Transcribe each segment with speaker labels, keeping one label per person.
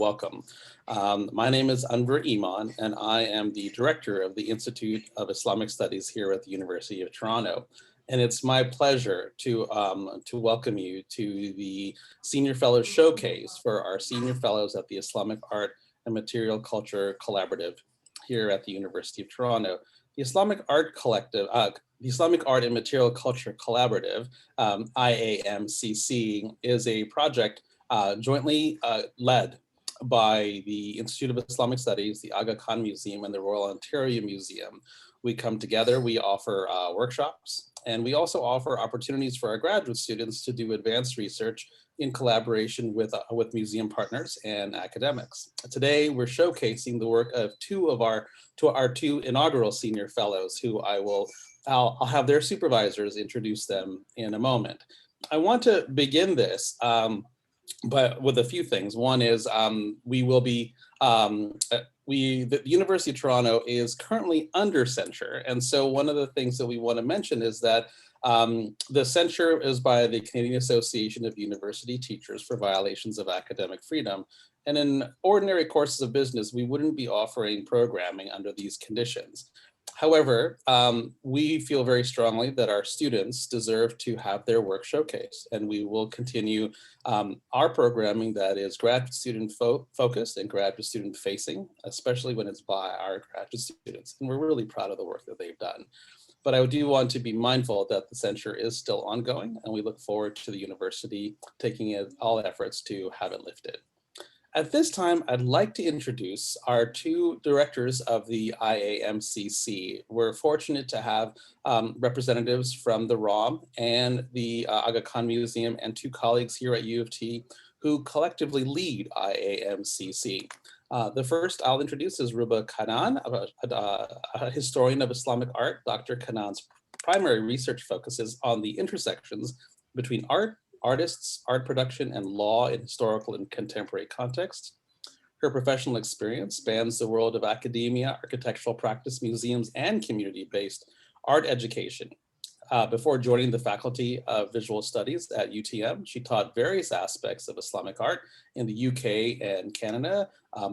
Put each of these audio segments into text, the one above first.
Speaker 1: welcome. My name is Anwar Iman, and I am the director of the Institute of Islamic Studies here at the University of Toronto. And it's my pleasure to welcome you to the Senior Fellows Showcase for our Senior Fellows at the Islamic Art and Material Culture Collaborative here at the University of Toronto. The Islamic Art Collective, the Islamic Art and Material Culture Collaborative, IAMCC, is a project jointly led by the Institute of Islamic Studies, the Aga Khan Museum, and the Royal Ontario Museum. We come together, we offer workshops, and we also offer opportunities for our graduate students to do advanced research in collaboration with museum partners and academics. Today, we're showcasing the work of our two inaugural senior fellows, who I'll have their supervisors introduce them in a moment. I want to begin this but with a few things. One is the University of Toronto is currently under censure. And so one of the things that we want to mention is that the censure is by the Canadian Association of University Teachers for violations of academic freedom. And in ordinary courses of business, we wouldn't be offering programming under these conditions. However, we feel very strongly that our students deserve to have their work showcased, and we will continue our programming that is graduate student focused and graduate student facing, especially when it's by our graduate students. And we're really proud of the work that they've done. But I do want to be mindful that the censure is still ongoing, and we look forward to the university taking all efforts to have it lifted. At this time, I'd like to introduce our two directors of the IAMCC. We're fortunate to have representatives from the ROM and the Aga Khan Museum, and two colleagues here at U of T who collectively lead IAMCC. The first I'll introduce is Ruba Kana'an, a historian of Islamic art. Dr. Kana'an's primary research focuses on the intersections between art, artists, art production, and law in historical and contemporary contexts. Her professional experience spans the world of academia, architectural practice, museums, and community-based art education. Before joining the Faculty of Visual Studies at UTM, she taught various aspects of Islamic art in the UK and Canada,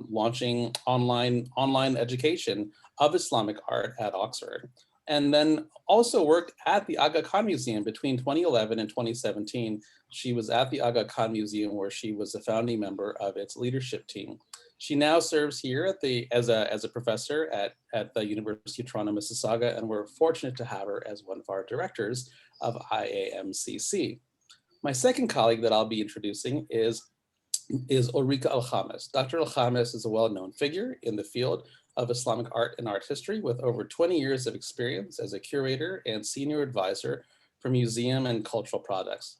Speaker 1: launching online education of Islamic art at Oxford. And then also worked at the Aga Khan Museum between 2011 and 2017. She was at the Aga Khan Museum, where she was a founding member of its leadership team. She now serves here as a professor at the University of Toronto, Mississauga, and we're fortunate to have her as one of our directors of IAMCC. My second colleague that I'll be introducing is Ulrike Al-Khamis. Dr. Al-Khamis is a well-known figure in the field of Islamic art and art history, with over 20 years of experience as a curator and senior advisor for museum and cultural products.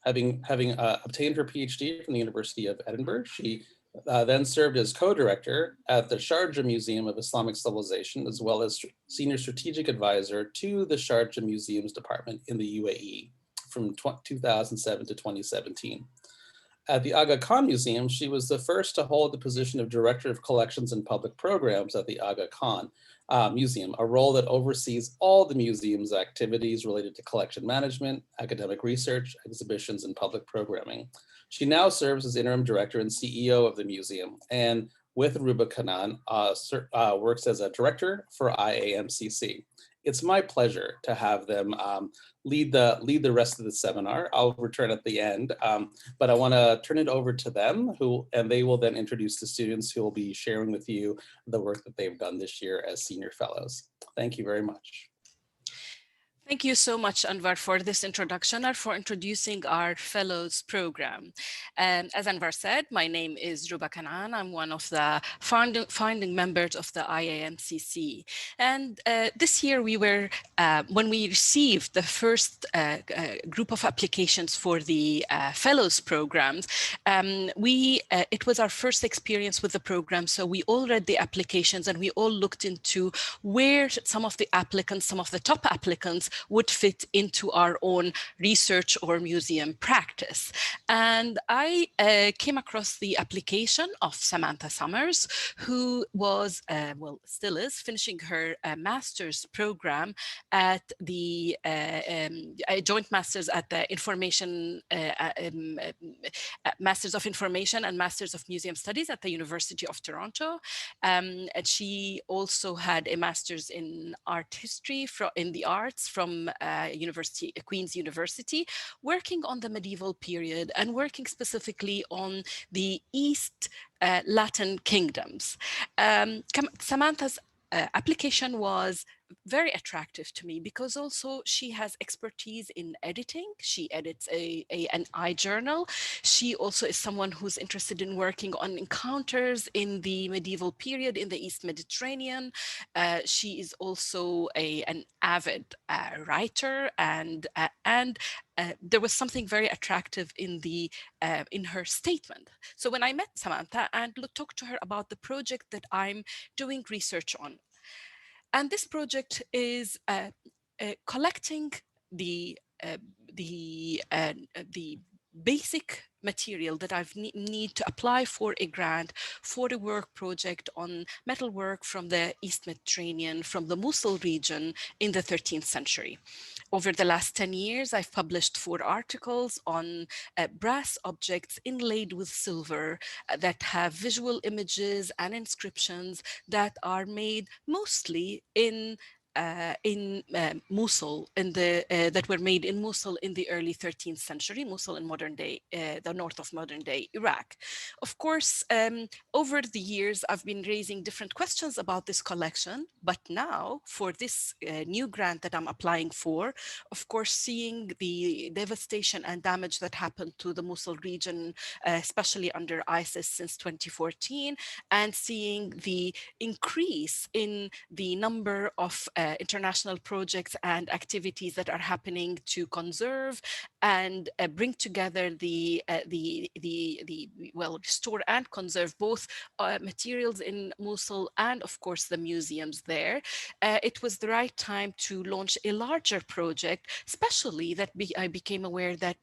Speaker 1: Having obtained her PhD from the University of Edinburgh, she then served as co-director at the Sharjah Museum of Islamic Civilization, as well as senior strategic advisor to the Sharjah Museums Department in the UAE from 2007 to 2017. At the Aga Khan Museum, she was the first to hold the position of Director of Collections and Public Programs at the Aga Khan Museum, a role that oversees all the museum's activities related to collection management, academic research, exhibitions, and public programming. She now serves as Interim Director and CEO of the museum, and with Ruba Kana'an, works as a Director for IAMCC. It's my pleasure to have them lead the rest of the seminar. I'll return at the end, but I want to turn it over to them, and they will then introduce the students who will be sharing with you the work that they've done this year as senior fellows. Thank you very much.
Speaker 2: Thank you so much, Anwar, for this introduction and for introducing our Fellows program. As Anwar said, my name is Ruba Kana'an. I'm one of the founding members of the IAMCC. And this year we were, when we received the first group of applications for the Fellows programs, it was our first experience with the program. So we all read the applications and we all looked into where some of the top applicants would fit into our own research or museum practice. And I came across the application of Samantha Summers, who was, well, still is, finishing her master's program at the joint master's at the Masters of Information and Masters of Museum Studies at the University of Toronto. And she also had a master's in art history in the arts from Queen's University, working on the medieval period and working specifically on the East Latin kingdoms. Samantha's application was very attractive to me because also she has expertise in editing. She edits an iJournal. She also is someone who's interested in working on encounters in the medieval period in the East Mediterranean. She is also an avid writer, and there was something very attractive in her statement. So when I met Samantha and talked to her about the project that I'm doing research on, and this project is collecting the basic material that I need to apply for a grant for a work project on metalwork from the East Mediterranean, from the Mosul region in the 13th century. Over the last 10 years, I've published 4 articles on brass objects inlaid with silver that have visual images and inscriptions that are made mostly in Mosul, that were made in Mosul in the early 13th century, Mosul in modern day, the north of modern day Iraq. Of course, over the years, I've been raising different questions about this collection, but now for this new grant that I'm applying for, of course, seeing the devastation and damage that happened to the Mosul region, especially under ISIS since 2014, and seeing the increase in the number of international projects and activities that are happening to conserve and bring together restore and conserve both materials in Mosul and, of course, the museums there. It was the right time to launch a larger project, especially that I became aware that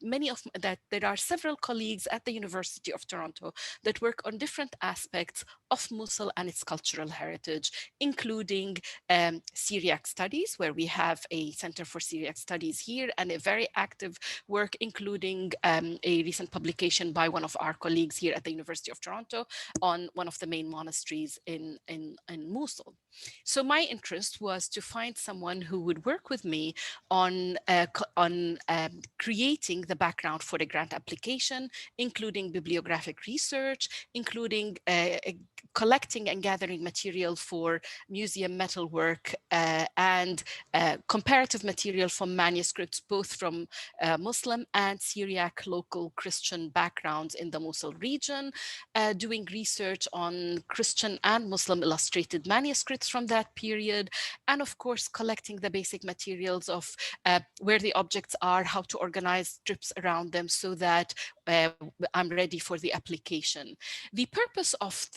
Speaker 2: there are several colleagues at the University of Toronto that work on different aspects of Mosul and its cultural heritage, including Syriac studies, where we have a Center for Syriac Studies here, and a very active work, including a recent publication by one of our colleagues here at the University of Toronto on one of the main monasteries in Mosul. So my interest was to find someone who would work with me on creating the background for a grant application, including bibliographic research, including collecting and gathering material for museum metalwork and comparative material from manuscripts, both from Muslim and Syriac local Christian backgrounds in the Mosul region, doing research on Christian and Muslim illustrated manuscripts from that period, and of course collecting the basic materials of where the objects are, how to organize strips around them so that I'm ready for the application. The purpose of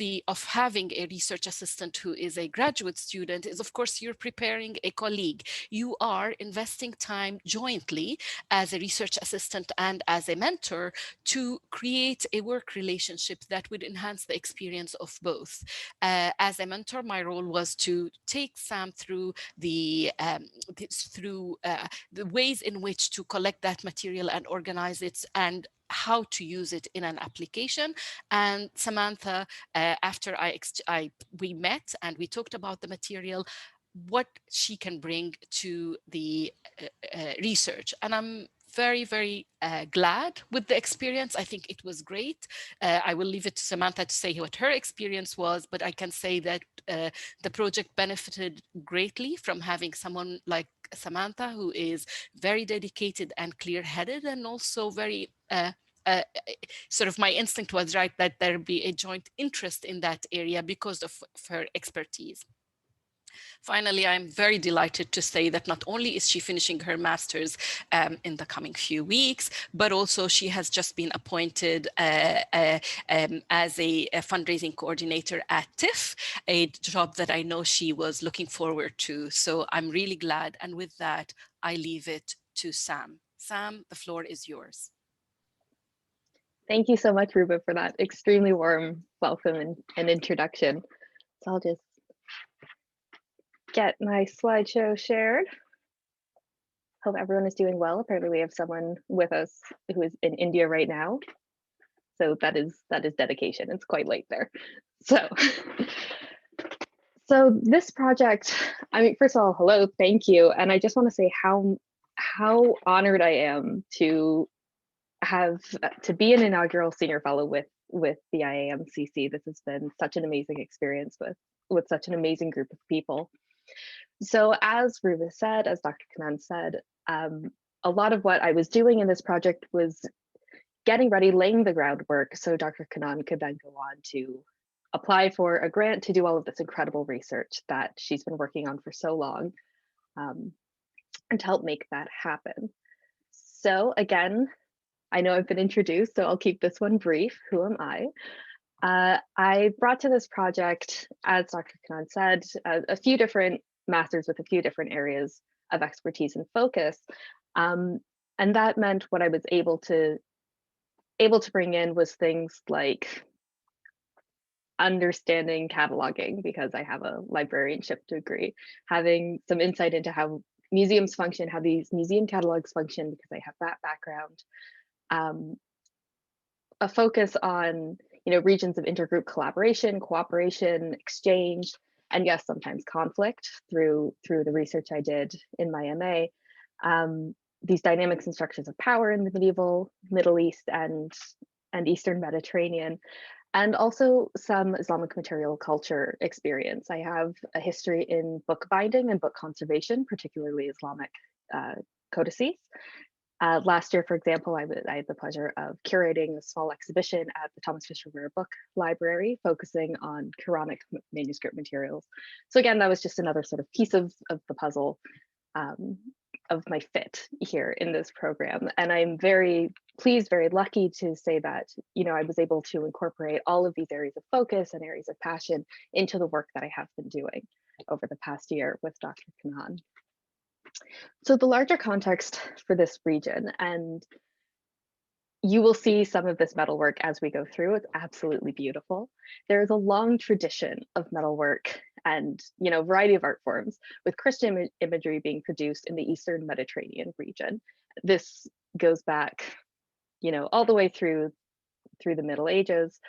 Speaker 2: having a research assistant who is a graduate student is, of course, you're preparing a colleague. You are investing time jointly as a research assistant and as a mentor to create a work relationship that would enhance the experience of both. As a mentor, my role was to take Sam through the ways in which to collect that material and organize it, and how to use it in an application. And Samantha, after we met and we talked about the material, what she can bring to the research. And I'm very, very glad with the experience. I think it was great. I will leave it to Samantha to say what her experience was, but I can say that the project benefited greatly from having someone like Samantha, who is very dedicated and clear-headed, and also very sort of my instinct was right that there be a joint interest in that area because of her expertise. Finally, I'm very delighted to say that not only is she finishing her master's in the coming few weeks, but also she has just been appointed as a fundraising coordinator at TIFF, a job that I know she was looking forward to. So I'm really glad. And with that, I leave it to Sam. Sam, the floor is yours.
Speaker 3: Thank you so much, Ruba, for that extremely warm welcome and introduction. So I'll just get my slideshow shared. Hope everyone is doing well. Apparently we have someone with us who is in India right now. So that is dedication. It's quite late there. So this project, I mean, first of all, hello, thank you. And I just want to say how honored I am to be an inaugural senior fellow with the IAMCC. This has been such an amazing experience with such an amazing group of people. So as Ruba said, as Dr. Kana'an said, a lot of what I was doing in this project was getting ready, laying the groundwork so Dr. Kana'an could then go on to apply for a grant to do all of this incredible research that she's been working on for so long, and to help make that happen. So again, I know I've been introduced, so I'll keep this one brief. Who am I? I brought to this project, as Dr. Kana'an said, a few different masters with a few different areas of expertise and focus. And that meant what I was able to bring in was things like understanding cataloging, because I have a librarianship degree, having some insight into how museums function, how these museum catalogs function, because I have that background. A focus on regions of intergroup collaboration, cooperation, exchange, and yes, sometimes conflict through the research I did in my MA. These dynamics and structures of power in the medieval Middle East and Eastern Mediterranean, and also some Islamic material culture experience. I have a history in book binding and book conservation, particularly Islamic codices. Last year, for example, I had the pleasure of curating a small exhibition at the Thomas Fisher Ware Book Library, focusing on Quranic manuscript materials. So again, that was just another sort of piece of the puzzle of my fit here in this program. And I'm very pleased, very lucky to say that, I was able to incorporate all of these areas of focus and areas of passion into the work that I have been doing over the past year with Dr. Kana'an. So the larger context for this region, and you will see some of this metalwork as we go through, it's absolutely beautiful. There is a long tradition of metalwork and variety of art forms, with Christian imagery being produced in the Eastern Mediterranean region. This goes back, all the way through the Middle Ages.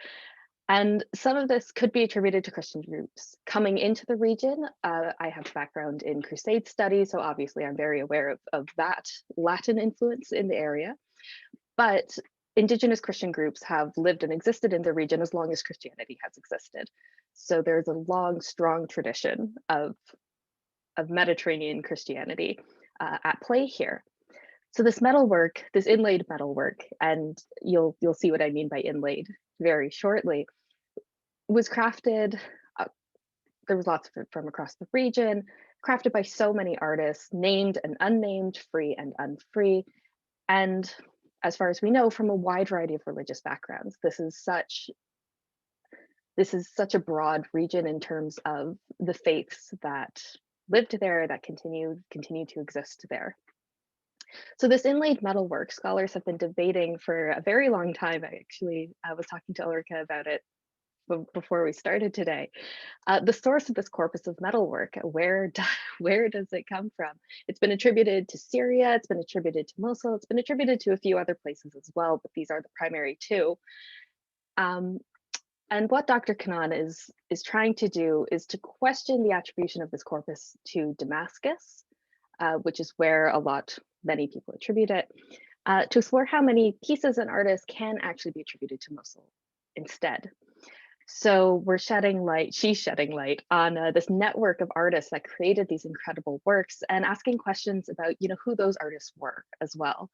Speaker 3: And some of this could be attributed to Christian groups coming into the region. I have background in Crusade studies, so obviously I'm very aware of that Latin influence in the area. But indigenous Christian groups have lived and existed in the region as long as Christianity has existed. So there's a long, strong tradition of Mediterranean Christianity at play here. So this metalwork, this inlaid metalwork, and you'll see what I mean by inlaid very shortly, was crafted, there was lots of it from across the region, crafted by so many artists, named and unnamed, free and unfree, and as far as we know, from a wide variety of religious backgrounds. This is such a broad region in terms of the faiths that lived there, that continue to exist there. So this inlaid metalwork, scholars have been debating for a very long time. I was talking to Ulrike about it before we started today. The source of this corpus of metalwork, where does it come from? It's been attributed to Syria, it's been attributed to Mosul, it's been attributed to a few other places as well, but these are the primary two. And what Dr. Kana'an is trying to do is to question the attribution of this corpus to Damascus, which is where many people attribute it, to explore how many pieces and artists can actually be attributed to Mosul instead. So she's shedding light on this network of artists that created these incredible works, and asking questions about, who those artists were as well.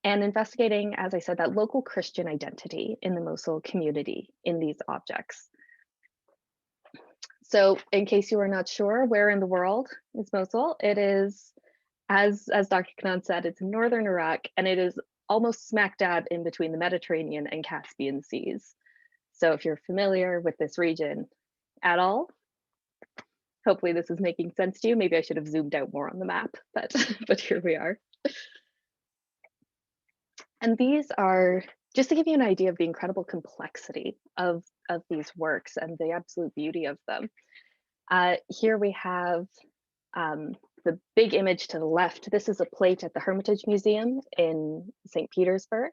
Speaker 3: And investigating, as I said, that local Christian identity in the Mosul community in these objects. So in case you are not sure, where in the world is Mosul? It is, as Dr. Kana'an said, it's in northern Iraq, and it is almost smack dab in between the Mediterranean and Caspian seas. So if you're familiar with this region at all, hopefully this is making sense to you. Maybe I should have zoomed out more on the map, but here we are. And these are, just to give you an idea of the incredible complexity of these works and the absolute beauty of them. Here we have the big image to the left. This is a plate at the Hermitage Museum in St. Petersburg.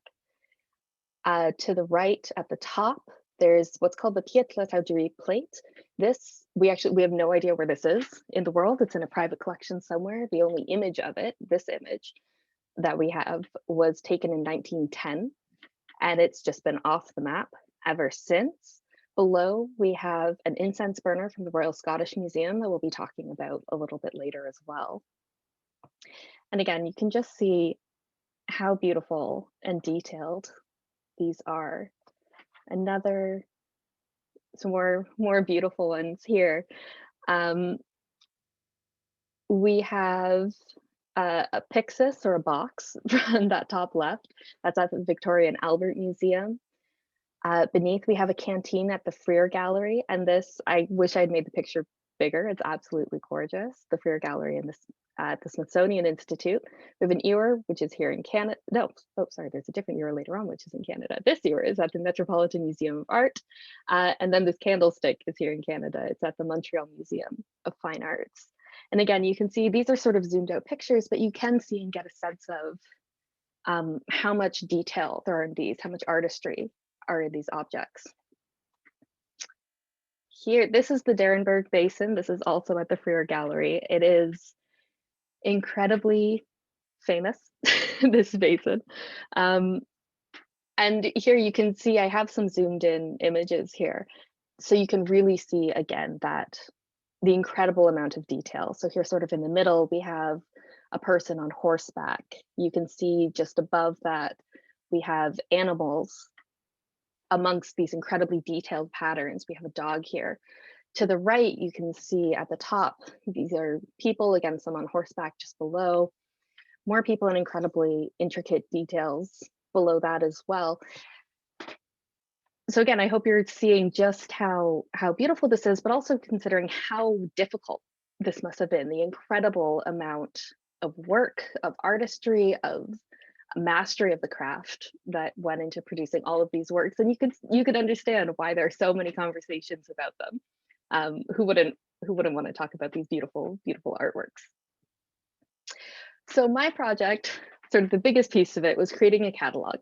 Speaker 3: To the right at the top, there's what's called the Pietra Taudury plate. This, we have no idea where this is in the world. It's in a private collection somewhere. The only image of it, this image that we have, was taken in 1910, and it's just been off the map ever since. Below, we have an incense burner from the Royal Scottish Museum that we'll be talking about a little bit later as well. And again, you can just see how beautiful and detailed these are. Some more beautiful ones here. We have a pyxis, or a box, from that top left. That's at the Victoria and Albert Museum. Beneath, we have a canteen at the Freer Gallery, and this, I wish I'd made the picture bigger. It's absolutely gorgeous. The Freer Gallery and at the Smithsonian Institute. We have an ewer, which is here in Canada. No, oh, sorry, there's a different ewer later on, which is in Canada. This ewer is at the Metropolitan Museum of Art. And then this candlestick is here in Canada. It's at the Montreal Museum of Fine Arts. And again, you can see these are sort of zoomed out pictures, but you can see and get a sense of how much detail there are in these, how much artistry are in these objects. Here, this is the Derenberg Basin. This is also at the Freer Gallery. It is incredibly famous, this basin. And here you can see, I have some zoomed in images here. So you can really see, again, that the incredible amount of detail. So here, sort of in the middle, we have a person on horseback. You can see just above that, we have animals amongst these incredibly detailed patterns. We have a dog here. To the right, you can see at the top, these are people, again, some on horseback just below, more people and incredibly intricate details below that as well. So again, I hope you're seeing just how beautiful this is, but also considering how difficult this must have been, the incredible amount of work, of artistry, of mastery of the craft that went into producing all of these works. And you could understand why there are so many conversations about them. Who wouldn't want to talk about these beautiful, beautiful artworks? So my project, sort of the biggest piece of it, was creating a catalog.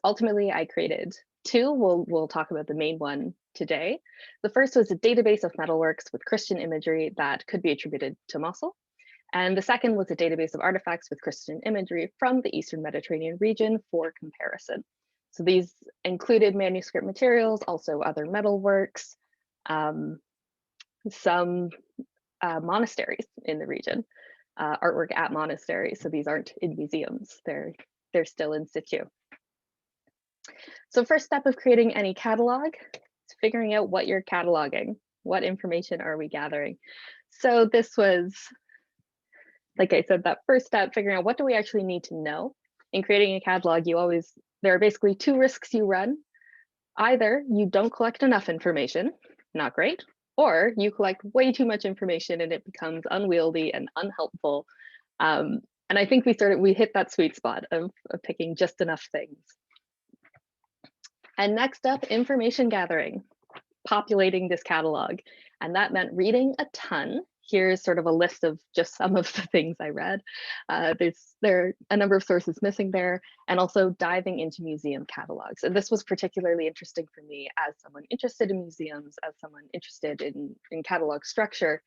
Speaker 3: Ultimately, I created two. We'll talk about the main one today. The first was a database of metalworks with Christian imagery that could be attributed to Mosul. And the second was a database of artifacts with Christian imagery from the Eastern Mediterranean region for comparison. So these included manuscript materials, also other metalworks, some monasteries in the region, artwork at monasteries. So these aren't in museums, they're still in situ. So first step of creating any catalog is figuring out what you're cataloging. What information are we gathering? So this was, like I said, that first step, figuring out what do we actually need to know. In creating a catalog, there are basically two risks you run. Either you don't collect enough information, not great, or you collect way too much information and it becomes unwieldy and unhelpful. And I think we hit that sweet spot of picking just enough things. And next up, information gathering, populating this catalog. And that meant reading a ton. Here's sort of a list of just some of the things I read. There are a number of sources missing there, and also diving into museum catalogs. And this was particularly interesting for me as someone interested in museums, as someone interested in catalog structure,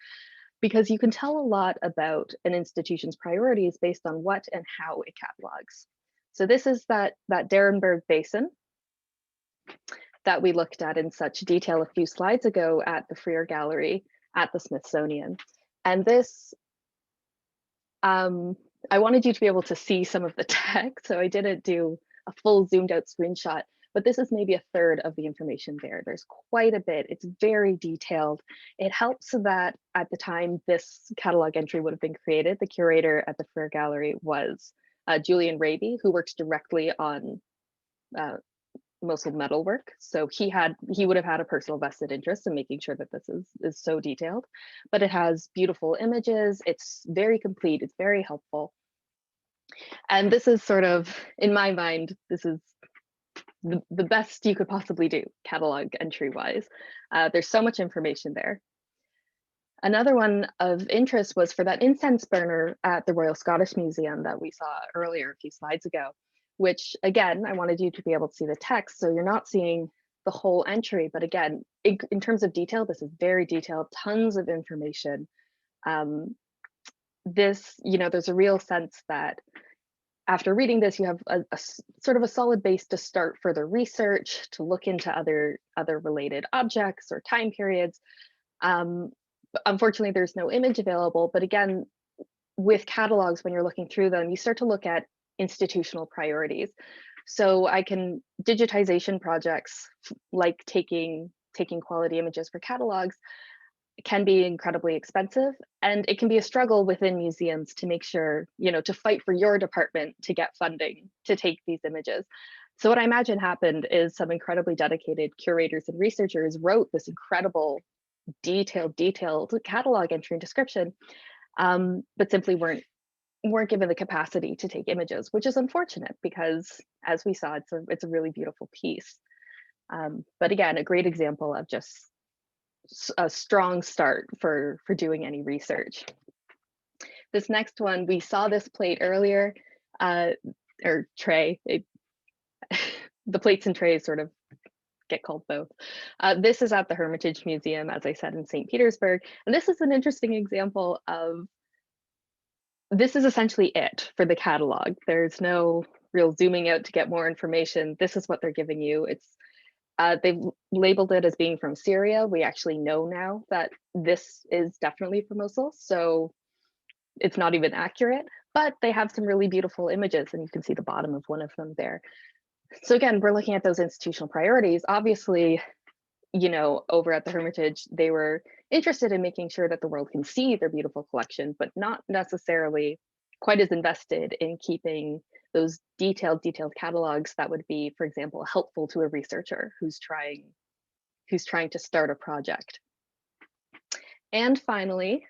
Speaker 3: because you can tell a lot about an institution's priorities based on what and how it catalogs. So this is that Derenberg Basin that we looked at in such detail a few slides ago at the Freer Gallery at the Smithsonian. And this, I wanted you to be able to see some of the text, so I didn't do a full zoomed out screenshot, but this is maybe a third of the information there. There's quite a bit. It's very detailed. It helps that at the time this catalog entry would have been created, the curator at the Frere Gallery was Julian Raby, who works directly on Mosul metalwork. So he would have had a personal vested interest in making sure that this is so detailed, but it has beautiful images. It's very complete. It's very helpful. And this is sort of, in my mind, this is the best you could possibly do catalog entry wise. There's so much information there. Another one of interest was for that incense burner at the Royal Scottish Museum that we saw earlier a few slides ago, which again, I wanted you to be able to see the text. So you're not seeing the whole entry, but again, in terms of detail, this is very detailed, tons of information. There's a real sense that after reading this, you have a sort of a solid base to start further research, to look into other related objects or time periods. Unfortunately, there's no image available, but again, with catalogs, when you're looking through them, you start to look at institutional priorities. So digitization projects like taking quality images for catalogs can be incredibly expensive, and it can be a struggle within museums to make sure, to fight for your department to get funding to take these images. So what I imagine happened is some incredibly dedicated curators and researchers wrote this incredible detailed catalog entry and description, but simply weren't given the capacity to take images, which is unfortunate because, as we saw, it's a really beautiful piece. But again, a great example of just a strong start for doing any research. This next one, we saw this plate earlier, or tray. The plates and trays sort of get called both. This is at the Hermitage Museum, as I said, in St. Petersburg. And this is an interesting example of, this is essentially it for the catalog. There's no real zooming out to get more information. This is what they're giving you. They've labeled it as being from Syria. We actually know now that this is definitely from Mosul, so it's not even accurate, but they have some really beautiful images, and you can see the bottom of one of them there. So again, we're looking at those institutional priorities. Obviously, over at the Hermitage, they were interested in making sure that the world can see their beautiful collection, but not necessarily quite as invested in keeping those detailed catalogs that would be, for example, helpful to a researcher who's trying to start a project. And finally,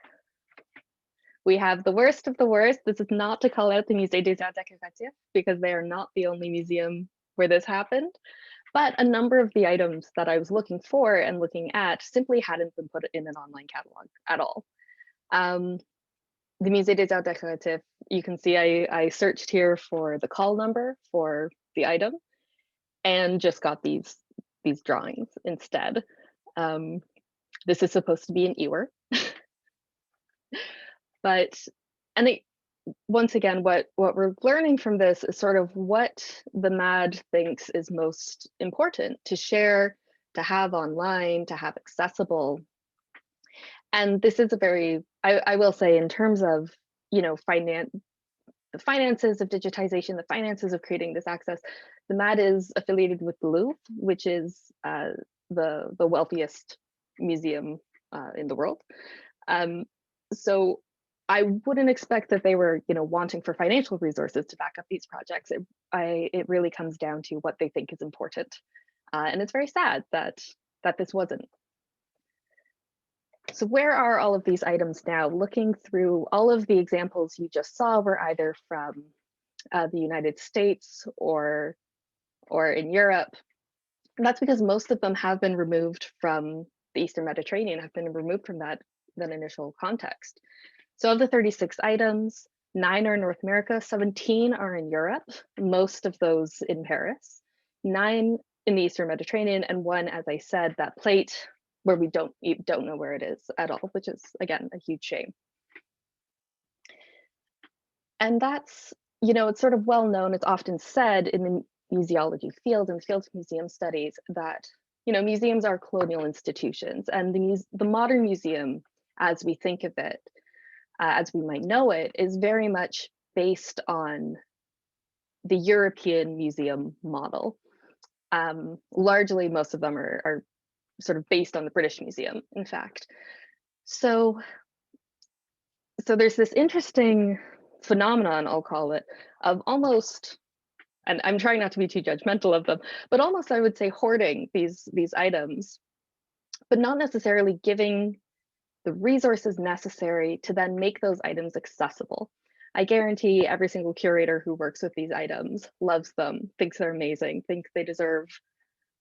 Speaker 3: we have the worst of the worst. This is not to call out the Musée des Arts Décoratifs, because they are not the only museum where this happened, but a number of the items that I was looking for and looking at simply hadn't been put in an online catalog at all. The Musée des Arts Décoratifs, you can see I searched here for the call number for the item and just got these drawings instead. This is supposed to be an ewer. Once again, what we're learning from this is sort of what the MAD thinks is most important to share, to have online, to have accessible. And this is a very, I will say, in terms of, the finances of digitization, the finances of creating this access, the MAD is affiliated with the Louvre, which is the wealthiest museum in the world. So I wouldn't expect that they were, wanting for financial resources to back up these projects. It really comes down to what they think is important, and it's very sad that this wasn't. So where are all of these items now? Looking through all of the examples you just saw were either from the United States or in Europe. And that's because most of them have been removed from the Eastern Mediterranean, have been removed from that initial context. So of the 36 items, 9 are in North America, 17 are in Europe, most of those in Paris, 9 in the Eastern Mediterranean, and 1, as I said, that plate where we don't know where it is at all, which is, again, a huge shame. And that's, it's sort of well known, it's often said in the museology field, in the field of museum studies, that, museums are colonial institutions, and the modern museum, as we think of it, as we might know it, is very much based on the European museum model. Largely, most of them are sort of based on the British Museum, in fact. So there's this interesting phenomenon, I'll call it, of almost, and I'm trying not to be too judgmental of them, but almost I would say hoarding these items, but not necessarily giving the resources necessary to then make those items accessible. I guarantee every single curator who works with these items loves them, thinks they're amazing, thinks they deserve,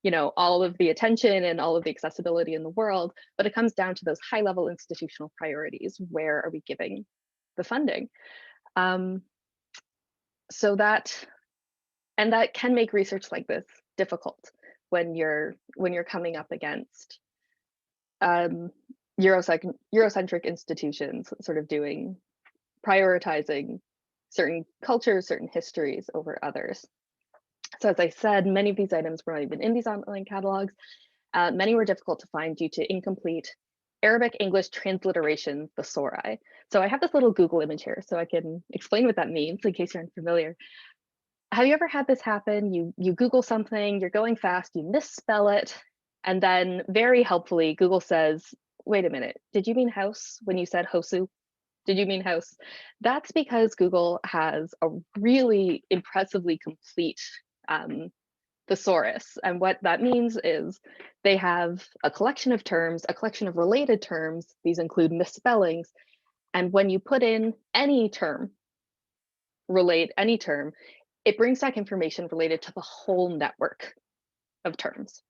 Speaker 3: you know, all of the attention and all of the accessibility in the world, but it comes down to those high level institutional priorities. Where are we giving the funding? So that can make research like this difficult when you're coming up against Eurocentric institutions sort of prioritizing certain cultures, certain histories over others. So as I said, many of these items were not even in these online catalogs. Many were difficult to find due to incomplete Arabic English transliteration thesauri. So I have this little Google image here so I can explain what that means in case you're unfamiliar. Have you ever had this happen? You Google something, you're going fast, you misspell it, and then very helpfully Google says, wait a minute, did you mean house when you said hosu? Did you mean house? That's because Google has a really impressively complete thesaurus. And what that means is they have a collection of terms, a collection of related terms. These include misspellings. And when you put in any term, it brings back information related to the whole network of terms.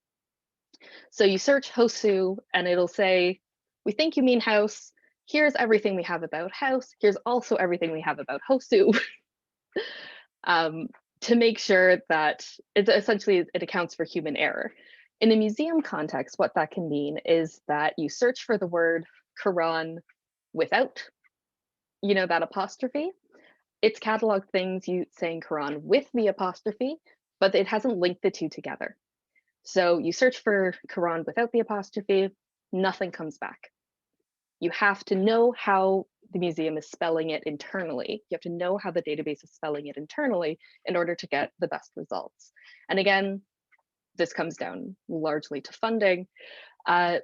Speaker 3: So you search hosu and it'll say, we think you mean house. Here's everything we have about house. Here's also everything we have about hosu. To make sure that it accounts for human error. In a museum context, what that can mean is that you search for the word Quran without, you know, that apostrophe. It's cataloged things saying Quran with the apostrophe, but it hasn't linked the two together. So you search for Quran without the apostrophe, nothing comes back. You have to know how the museum is spelling it internally. You have to know how the database is spelling it internally in order to get the best results. And again, this comes down largely to funding, but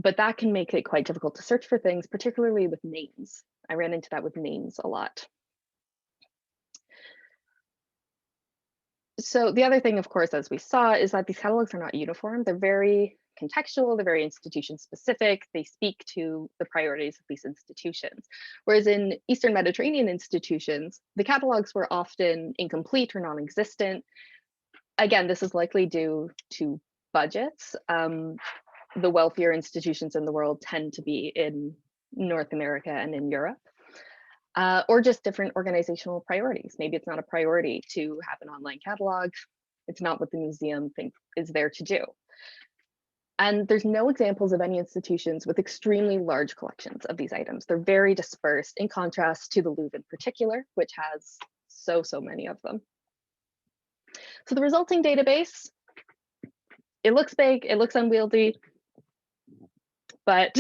Speaker 3: that can make it quite difficult to search for things, particularly with names. I ran into that with names a lot. So the other thing, of course, as we saw, is that these catalogs are not uniform. They're very contextual, they're very institution specific. They speak to the priorities of these institutions. Whereas in Eastern Mediterranean institutions, the catalogs were often incomplete or non-existent. Again, this is likely due to budgets. The wealthier institutions in the world tend to be in North America and in Europe. Or just different organizational priorities. Maybe it's not a priority to have an online catalog. It's not what the museum thinks is there to do. And there's no examples of any institutions with extremely large collections of these items. They're very dispersed, in contrast to the Louvre in particular, which has so many of them. So the resulting database, it looks big, it looks unwieldy, but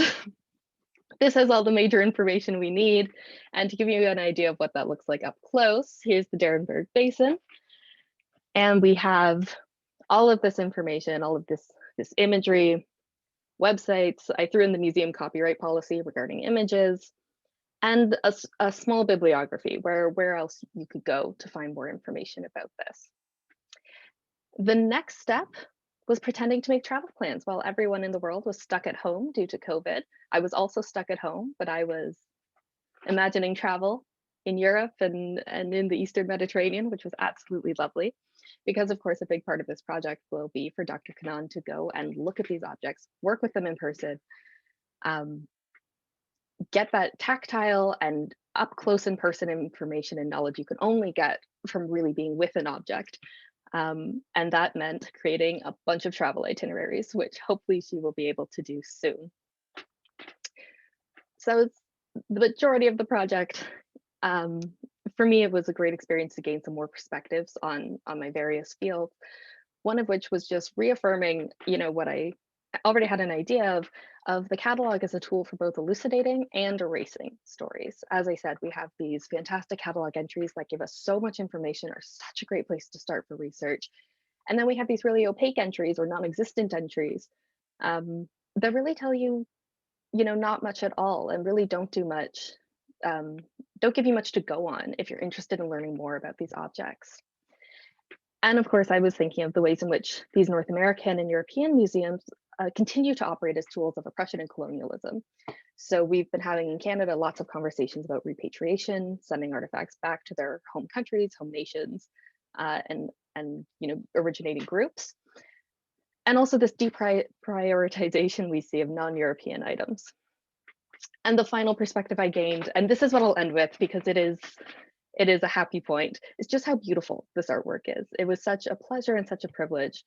Speaker 3: this has all the major information we need. And to give you an idea of what that looks like up close, here's the Derenberg Basin. And we have all of this information, all of this imagery, websites. I threw in the museum copyright policy regarding images, and a small bibliography where else you could go to find more information about this. The next step was pretending to make travel plans while everyone in the world was stuck at home due to COVID. I was also stuck at home, but I was imagining travel in Europe and in the Eastern Mediterranean, which was absolutely lovely. Because of course, a big part of this project will be for Dr. Kana'an to go and look at these objects, work with them in person, get that tactile and up close in person information and knowledge you can only get from really being with an object. And that meant creating a bunch of travel itineraries, which hopefully she will be able to do soon. So it's the majority of the project. For me, it was a great experience to gain some more perspectives on my various fields. One of which was just reaffirming, you know, what I already had an idea of the catalog as a tool for both elucidating and erasing stories. As I said, we have these fantastic catalog entries that give us so much information, are such a great place to start for research. And then we have these really opaque entries or non-existent entries that really tell you, not much at all, and really don't do much, don't give you much to go on if you're interested in learning more about these objects. And of course, I was thinking of the ways in which these North American and European museums continue to operate as tools of oppression and colonialism. So we've been having in Canada lots of conversations about repatriation, sending artifacts back to their home countries, home nations, and originating groups. And also this deprioritization we see of non-European items. And the final perspective I gained, and this is what I'll end with because it is a happy point, is just how beautiful this artwork is. It was such a pleasure and such a privilege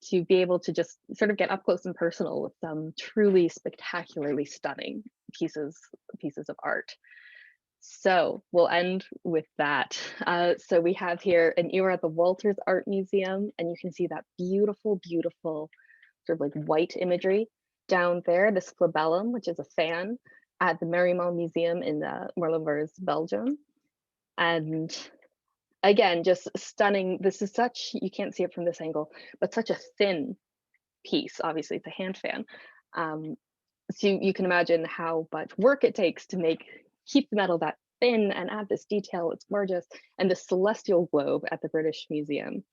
Speaker 3: to be able to just sort of get up close and personal with some truly spectacularly stunning pieces of art. So we'll end with that. So we have here an era at the Walters Art Museum, and you can see that beautiful, beautiful sort of like white imagery down there, this flabellum, which is a fan, at the Marymount Museum in Moerlenvers, Belgium. And again, just stunning. This is such, you can't see it from this angle, but such a thin piece. Obviously, it's a hand fan. So you can imagine how much work it takes to keep the metal that thin and add this detail. It's gorgeous. And the celestial globe at the British Museum,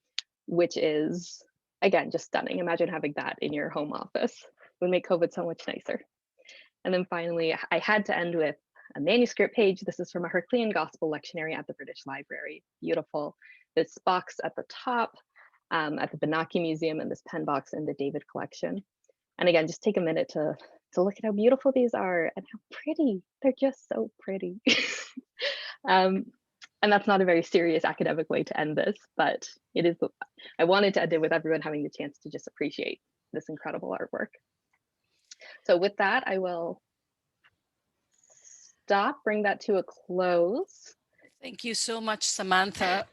Speaker 3: which is, again, just stunning. Imagine having that in your home office. It would make COVID so much nicer. And then finally, I had to end with a manuscript page. This is from a Herclean Gospel lectionary at the British Library. Beautiful. This box at the top at the Benaki Museum, and this pen box in the David collection. And again, just take a minute to look at how beautiful these are and how pretty. They're just so pretty. And that's not a very serious academic way to end this, but it is. I wanted to end it with everyone having the chance to just appreciate this incredible artwork. So with that, I will bring that to a close.
Speaker 2: Thank you so much, Samantha.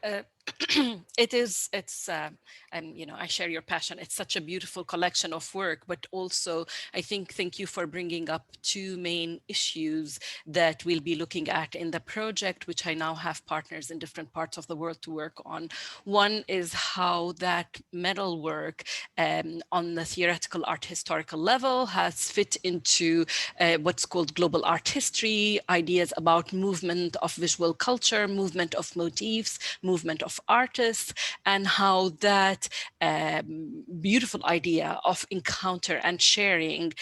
Speaker 2: I share your passion. It's such a beautiful collection of work, but also thank you for bringing up two main issues that we'll be looking at in the project, which I now have partners in different parts of the world to work on. One is how that metal work on the theoretical art historical level has fit into what's called global art history, ideas about movement of visual culture, movement of motifs, movement of artists, and how that beautiful idea of encounter and sharing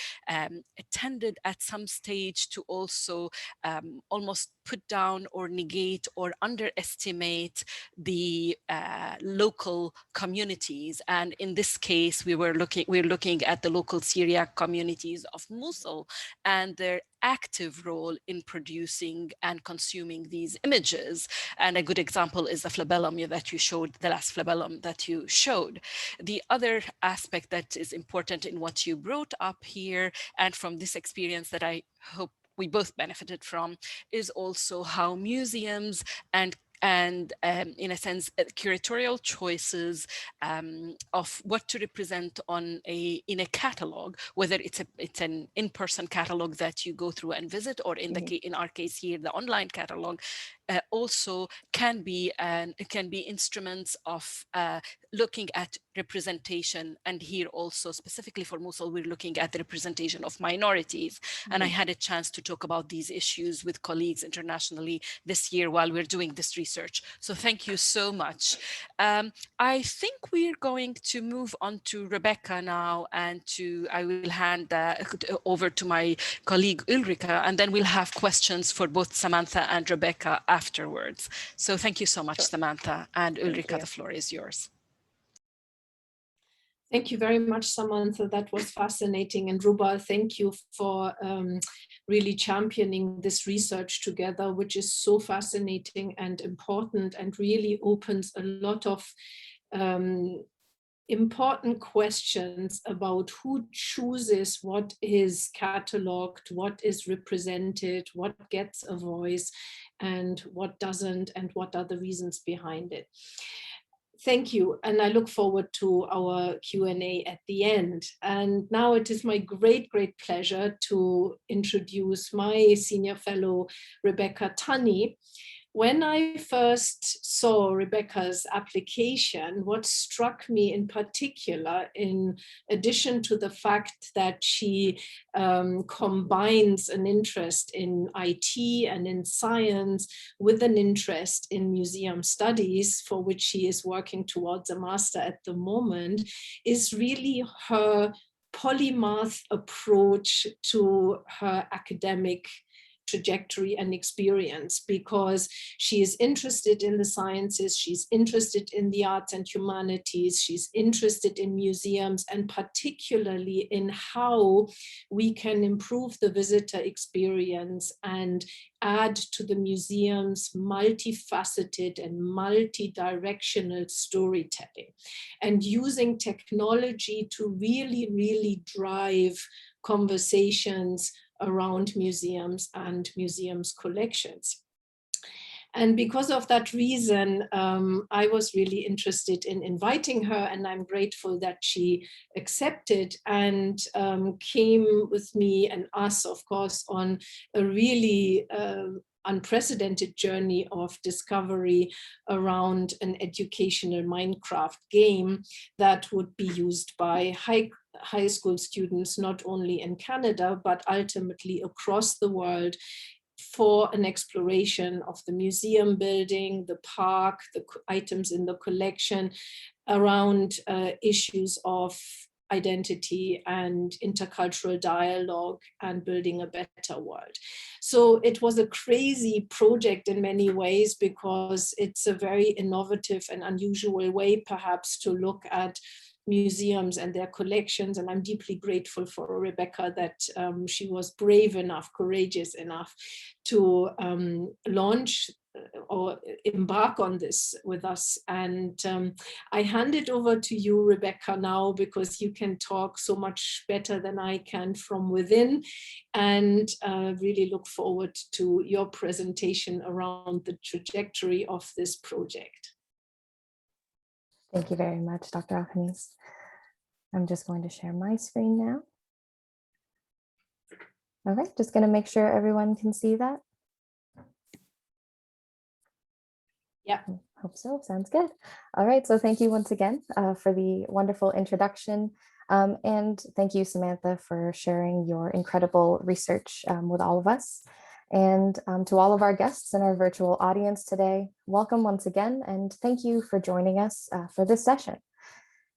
Speaker 2: tended at some stage to also almost put down or negate or underestimate the local communities. And in this case, we're looking at the local Syriac communities of Mosul and their active role in producing and consuming these images. And a good example is the flabellum that you showed, the last flabellum that you showed. The other aspect that is important in what you brought up here, and from this experience that I hope we both benefited from, is also how museums and in a sense, curatorial choices of what to represent in a catalog, whether it's an in-person catalog that you go through and visit, or in our case here, the online catalog, also can be instruments of looking at representation. And here also, specifically for Mosul, we're looking at the representation of minorities. And I had a chance to talk about these issues with colleagues internationally this year while we're doing this research. So thank you so much. I think we're going to move on to Rebecca now, and I will hand over to my colleague Ulrike, and then we'll have questions for both Samantha and Rebecca afterwards. So thank you so much, Samantha, and Ulrike, the floor is yours.
Speaker 4: Thank you very much, Samantha. That was fascinating. And Ruba, thank you for really championing this research together, which is so fascinating and important and really opens a lot of important questions about who chooses what is cataloged, what is represented, what gets a voice, and what doesn't, and what are the reasons behind it. Thank you, and I look forward to our Q&A at the end. And now it is my great, great pleasure to introduce my senior fellow, Rebecca Tunney, when I first saw Rebecca's application, what struck me in particular, in addition to the fact that she combines an interest in IT and in science with an interest in museum studies, for which she is working towards a master at the moment, is really her polymath approach to her academic trajectory and experience, because she is interested in the sciences, she's interested in the arts and humanities, she's interested in museums, and particularly in how we can improve the visitor experience and add to the museum's multifaceted and multi-directional storytelling, and using technology to really drive conversations around museums and museums collections. And because of that reason, I was really interested in inviting her, and I'm grateful that she accepted and came with me and us, of course, on a really unprecedented journey of discovery around an educational Minecraft game that would be used by high school students, not only in Canada, but ultimately across the world, for an exploration of the museum building, the park, the items in the collection, around issues of identity and intercultural dialogue and building a better world. So it was a crazy project in many ways, because it's a very innovative and unusual way perhaps to look at museums and their collections. And I'm deeply grateful for Rebecca that she was brave enough, courageous enough to launch or embark on this with us. And I hand it over to you, Rebecca, now, because you can talk so much better than I can from within, and really look forward to your presentation around the trajectory of this project.
Speaker 5: Thank you very much, Dr. Al-Khamis. I'm just going to share my screen now. All right, just going to make sure everyone can see that.
Speaker 4: Yeah.
Speaker 5: Hope so, sounds good. All right, so thank you once again for the wonderful introduction. And thank you, Samantha, for sharing your incredible research with all of us. And to all of our guests in our virtual audience today, welcome once again, and thank you for joining us for this session.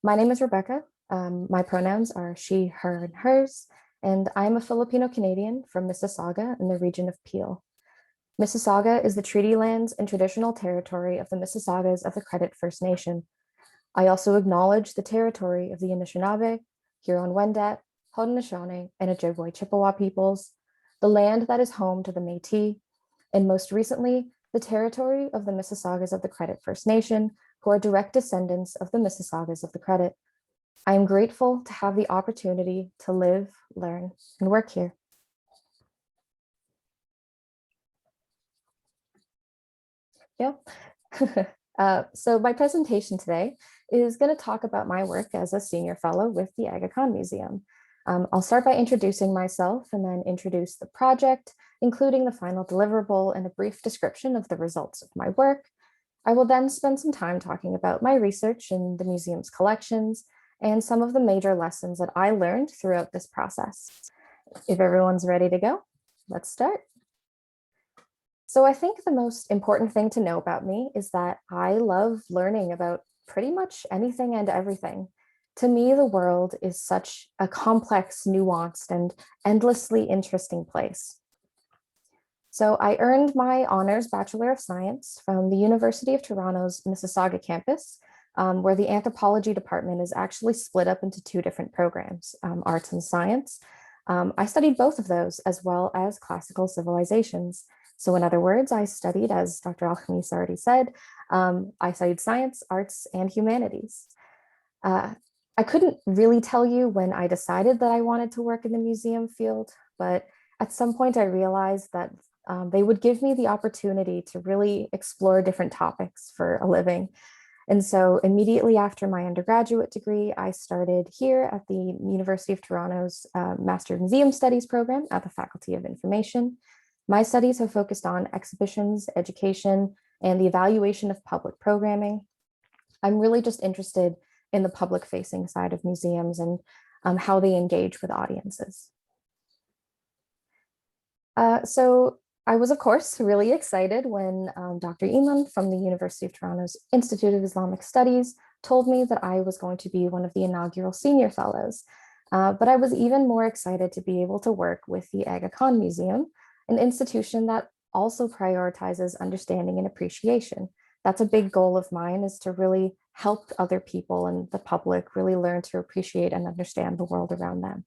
Speaker 5: My name is Rebecca. My pronouns are she, her, and hers, and I'm a Filipino-Canadian from Mississauga in the region of Peel. Mississauga is the treaty lands and traditional territory of the Mississaugas of the Credit First Nation. I also acknowledge the territory of the Anishinaabe, Huron-Wendat, Haudenosaunee, and Ojibwe Chippewa peoples, the land that is home to the Métis, and most recently, the territory of the Mississaugas of the Credit First Nation, who are direct descendants of the Mississaugas of the Credit. I am grateful to have the opportunity to live, learn, and work here. Yeah. So my presentation today is going to talk about my work as a senior fellow with the Aga Khan Museum. I'll start by introducing myself and then introduce the project, including the final deliverable and a brief description of the results of my work. I will then spend some time talking about my research in the museum's collections and some of the major lessons that I learned throughout this process. If everyone's ready to go, let's start. So I think the most important thing to know about me is that I love learning about pretty much anything and everything. To me, the world is such a complex, nuanced, and endlessly interesting place. So I earned my honors Bachelor of Science from the University of Toronto's Mississauga campus, where the anthropology department is actually split up into two different programs, arts and science. I studied both of those, as well as classical civilizations. So in other words, I studied, as Dr. Al-Khamis already said, I studied science, arts, and humanities. I couldn't really tell you when I decided that I wanted to work in the museum field, but at some point I realized that they would give me the opportunity to really explore different topics for a living. And so immediately after my undergraduate degree, I started here at the University of Toronto's Master of Museum Studies program at the Faculty of Information. My studies have focused on exhibitions, education, and the evaluation of public programming. I'm really just interested in the public-facing side of museums and how they engage with audiences. So I was, of course, really excited when Dr. Iman from the University of Toronto's Institute of Islamic Studies told me that I was going to be one of the inaugural senior fellows. But I was even more excited to be able to work with the Aga Khan Museum, an institution that also prioritizes understanding and appreciation. That's a big goal of mine, is to really help other people and the public really learn to appreciate and understand the world around them.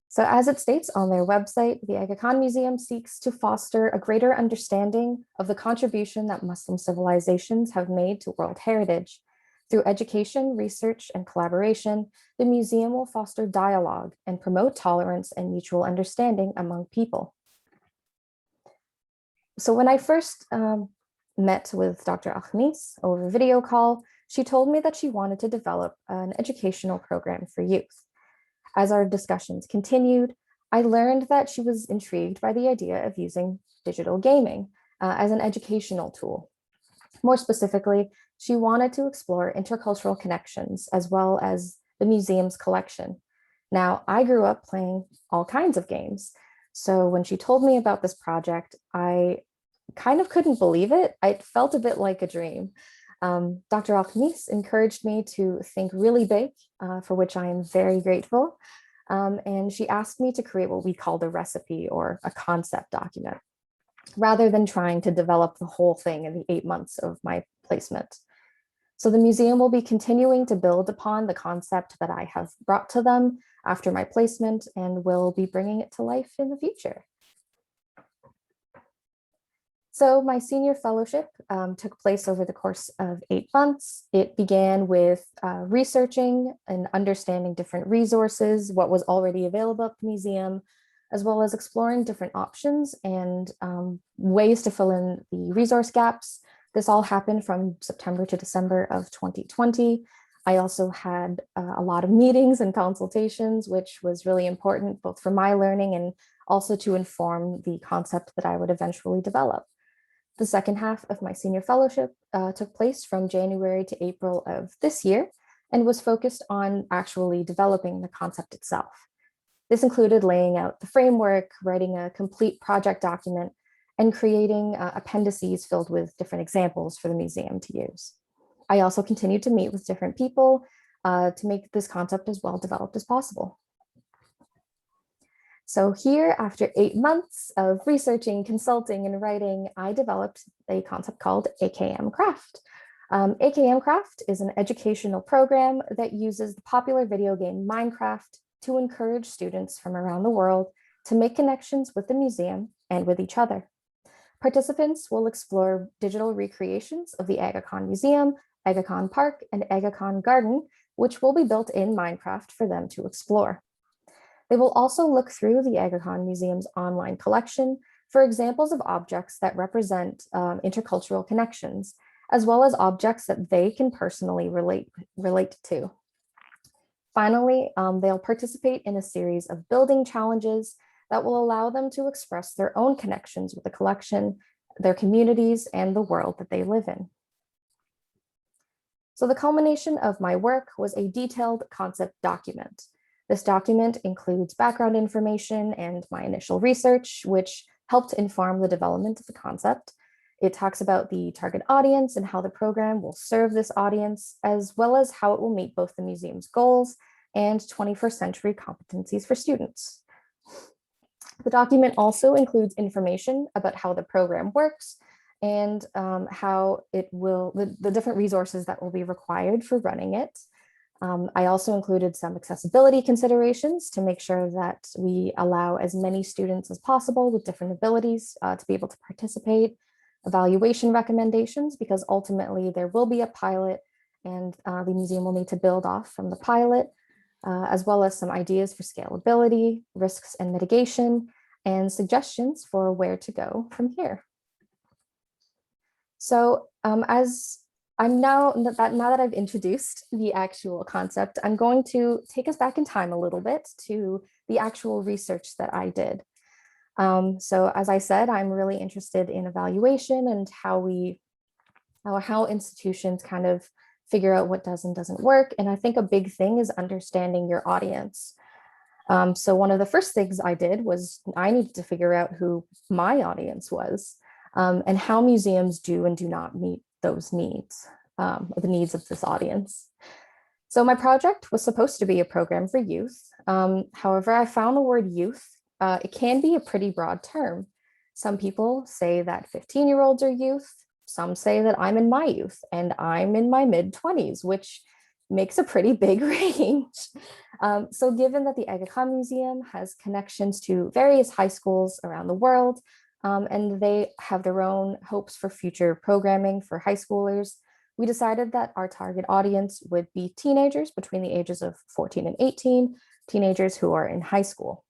Speaker 5: So as it states on their website, the Aga Khan Museum seeks to foster a greater understanding of the contribution that Muslim civilizations have made to world heritage. Through education, research, and collaboration, the museum will foster dialogue and promote tolerance and mutual understanding among people. So when I first met with Dr. Al-Khamis over video call, she told me that she wanted to develop an educational program for youth. As our discussions continued, I learned that she was intrigued by the idea of using digital gaming as an educational tool. More specifically, she wanted to explore intercultural connections as well as the museum's collection. Now, I grew up playing all kinds of games. So when she told me about this project, I kind of couldn't believe it. It felt a bit like a dream. Dr. Al-Khamis encouraged me to think really big, for which I am very grateful. And she asked me to create what we called a recipe or a concept document, rather than trying to develop the whole thing in the 8 months of my placement. So the museum will be continuing to build upon the concept that I have brought to them after my placement and will be bringing it to life in the future. So my senior fellowship took place over the course of 8 months. It began with researching and understanding different resources, what was already available at the museum, as well as exploring different options and ways to fill in the resource gaps. This all happened from September to December of 2020. I also had a lot of meetings and consultations, which was really important both for my learning and also to inform the concept that I would eventually develop. The second half of my senior fellowship took place from January to April of this year and was focused on actually developing the concept itself. This included laying out the framework, writing a complete project document, and creating appendices filled with different examples for the museum to use. I also continued to meet with different people to make this concept as well developed as possible. So here, after 8 months of researching, consulting, and writing, I developed a concept called AKM Craft. AKM Craft is an educational program that uses the popular video game Minecraft to encourage students from around the world to make connections with the museum and with each other. Participants will explore digital recreations of the Aga Khan Museum, Aga Khan Park, and Aga Khan Garden, which will be built in Minecraft for them to explore. They will also look through the Aga Khan Museum's online collection for examples of objects that represent intercultural connections, as well as objects that they can personally relate to. Finally, they'll participate in a series of building challenges that will allow them to express their own connections with the collection, their communities, and the world that they live in. So the culmination of my work was a detailed concept document. This document includes background information and my initial research, which helped inform the development of the concept. It talks about the target audience and how the program will serve this audience, as well as how it will meet both the museum's goals and 21st century competencies for students. The document also includes information about how the program works and how it will, the different resources that will be required for running it. I also included some accessibility considerations to make sure that we allow as many students as possible with different abilities to be able to participate, evaluation recommendations, because ultimately there will be a pilot and the museum will need to build off from the pilot, as well as some ideas for scalability, risks and mitigation, and suggestions for where to go from here. So now that I've introduced the actual concept, I'm going to take us back in time a little bit to the actual research that I did. So as I said, I'm really interested in evaluation and how institutions kind of figure out what does and doesn't work. And I think a big thing is understanding your audience. So one of the first things I did was I needed to figure out who my audience was, and how museums do and do not meet those needs, the needs of this audience. So my project was supposed to be a program for youth. However, I found the word youth, it can be a pretty broad term. Some people say that 15-year-olds are youth. Some say that I'm in my youth and I'm in my mid-20s, which makes a pretty big range. So given that the AKM Museum has connections to various high schools around the world, and they have their own hopes for future programming for high schoolers, we decided that our target audience would be teenagers between the ages of 14 and 18, teenagers who are in high school.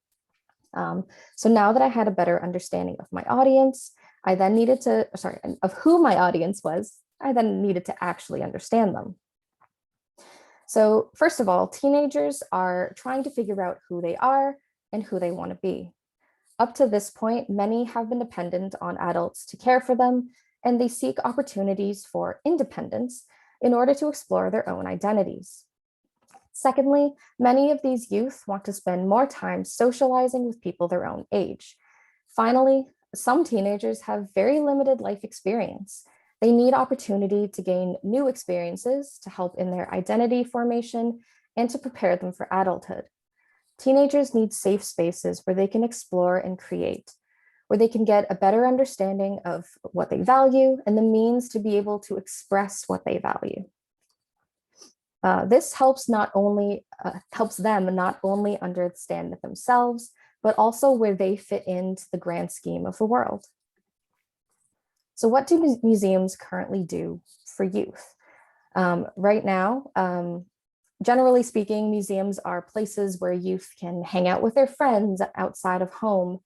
Speaker 5: So now that I had a better understanding of my audience, I then needed to, of who my audience was, I then needed to actually understand them. So first of all, teenagers are trying to figure out who they are and who they want to be. Up to this point, many have been dependent on adults to care for them, and they seek opportunities for independence in order to explore their own identities. Secondly, many of these youth want to spend more time socializing with people their own age. Finally, some teenagers have very limited life experience. They need opportunity to gain new experiences to help in their identity formation and to prepare them for adulthood. Teenagers need safe spaces where they can explore and create, where they can get a better understanding of what they value and the means to be able to express what they value. This helps them not only understand themselves, but also where they fit into the grand scheme of the world. So what do museums currently do for youth? Right now, generally speaking, museums are places where youth can hang out with their friends outside of home.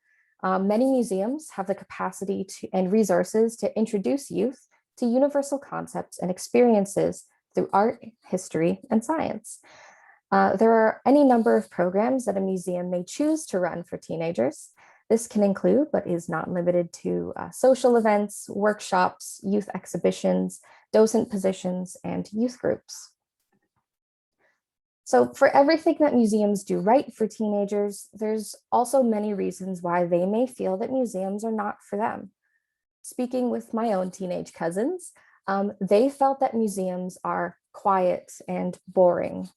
Speaker 5: Many museums have the capacity and resources to introduce youth to universal concepts and experiences through art, history, and science. There are any number of programs that a museum may choose to run for teenagers. This can include, but is not limited to, social events, workshops, youth exhibitions, docent positions, and youth groups. So for everything that museums do right for teenagers, there's also many reasons why they may feel that museums are not for them. Speaking with my own teenage cousins, they felt that museums are quiet and boring.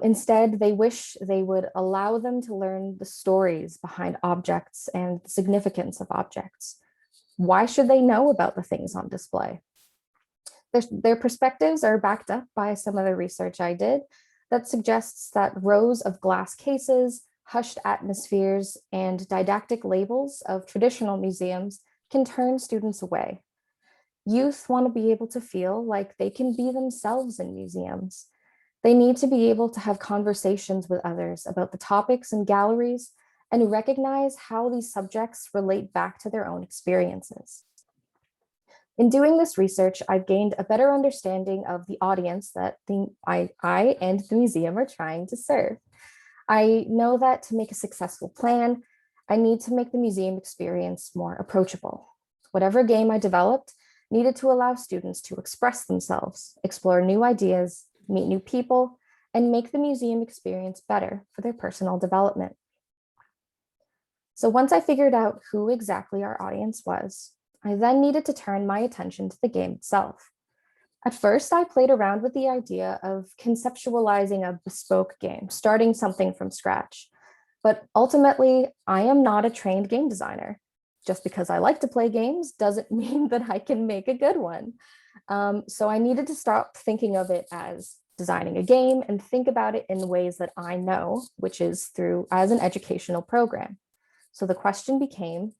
Speaker 5: Instead, they wish they would allow them to learn the stories behind objects and the significance of objects. Why should they know about the things on display? Their perspectives are backed up by some of the research I did that suggests that rows of glass cases, hushed atmospheres, and didactic labels of traditional museums can turn students away. Youth want to be able to feel like they can be themselves in museums. They need to be able to have conversations with others about the topics in galleries and recognize how these subjects relate back to their own experiences. In doing this research, I've gained a better understanding of the audience that I and the museum are trying to serve. I know that to make a successful plan, I need to make the museum experience more approachable. Whatever game I developed needed to allow students to express themselves, explore new ideas, meet new people, and make the museum experience better for their personal development. So once I figured out who exactly our audience was, I then needed to turn my attention to the game itself. At first, I played around with the idea of conceptualizing a bespoke game, starting something from scratch. But ultimately, I am not a trained game designer. Just because I like to play games doesn't mean that I can make a good one. So I needed to stop thinking of it as designing a game and think about it in the ways that I know, which is as an educational program. So the question became,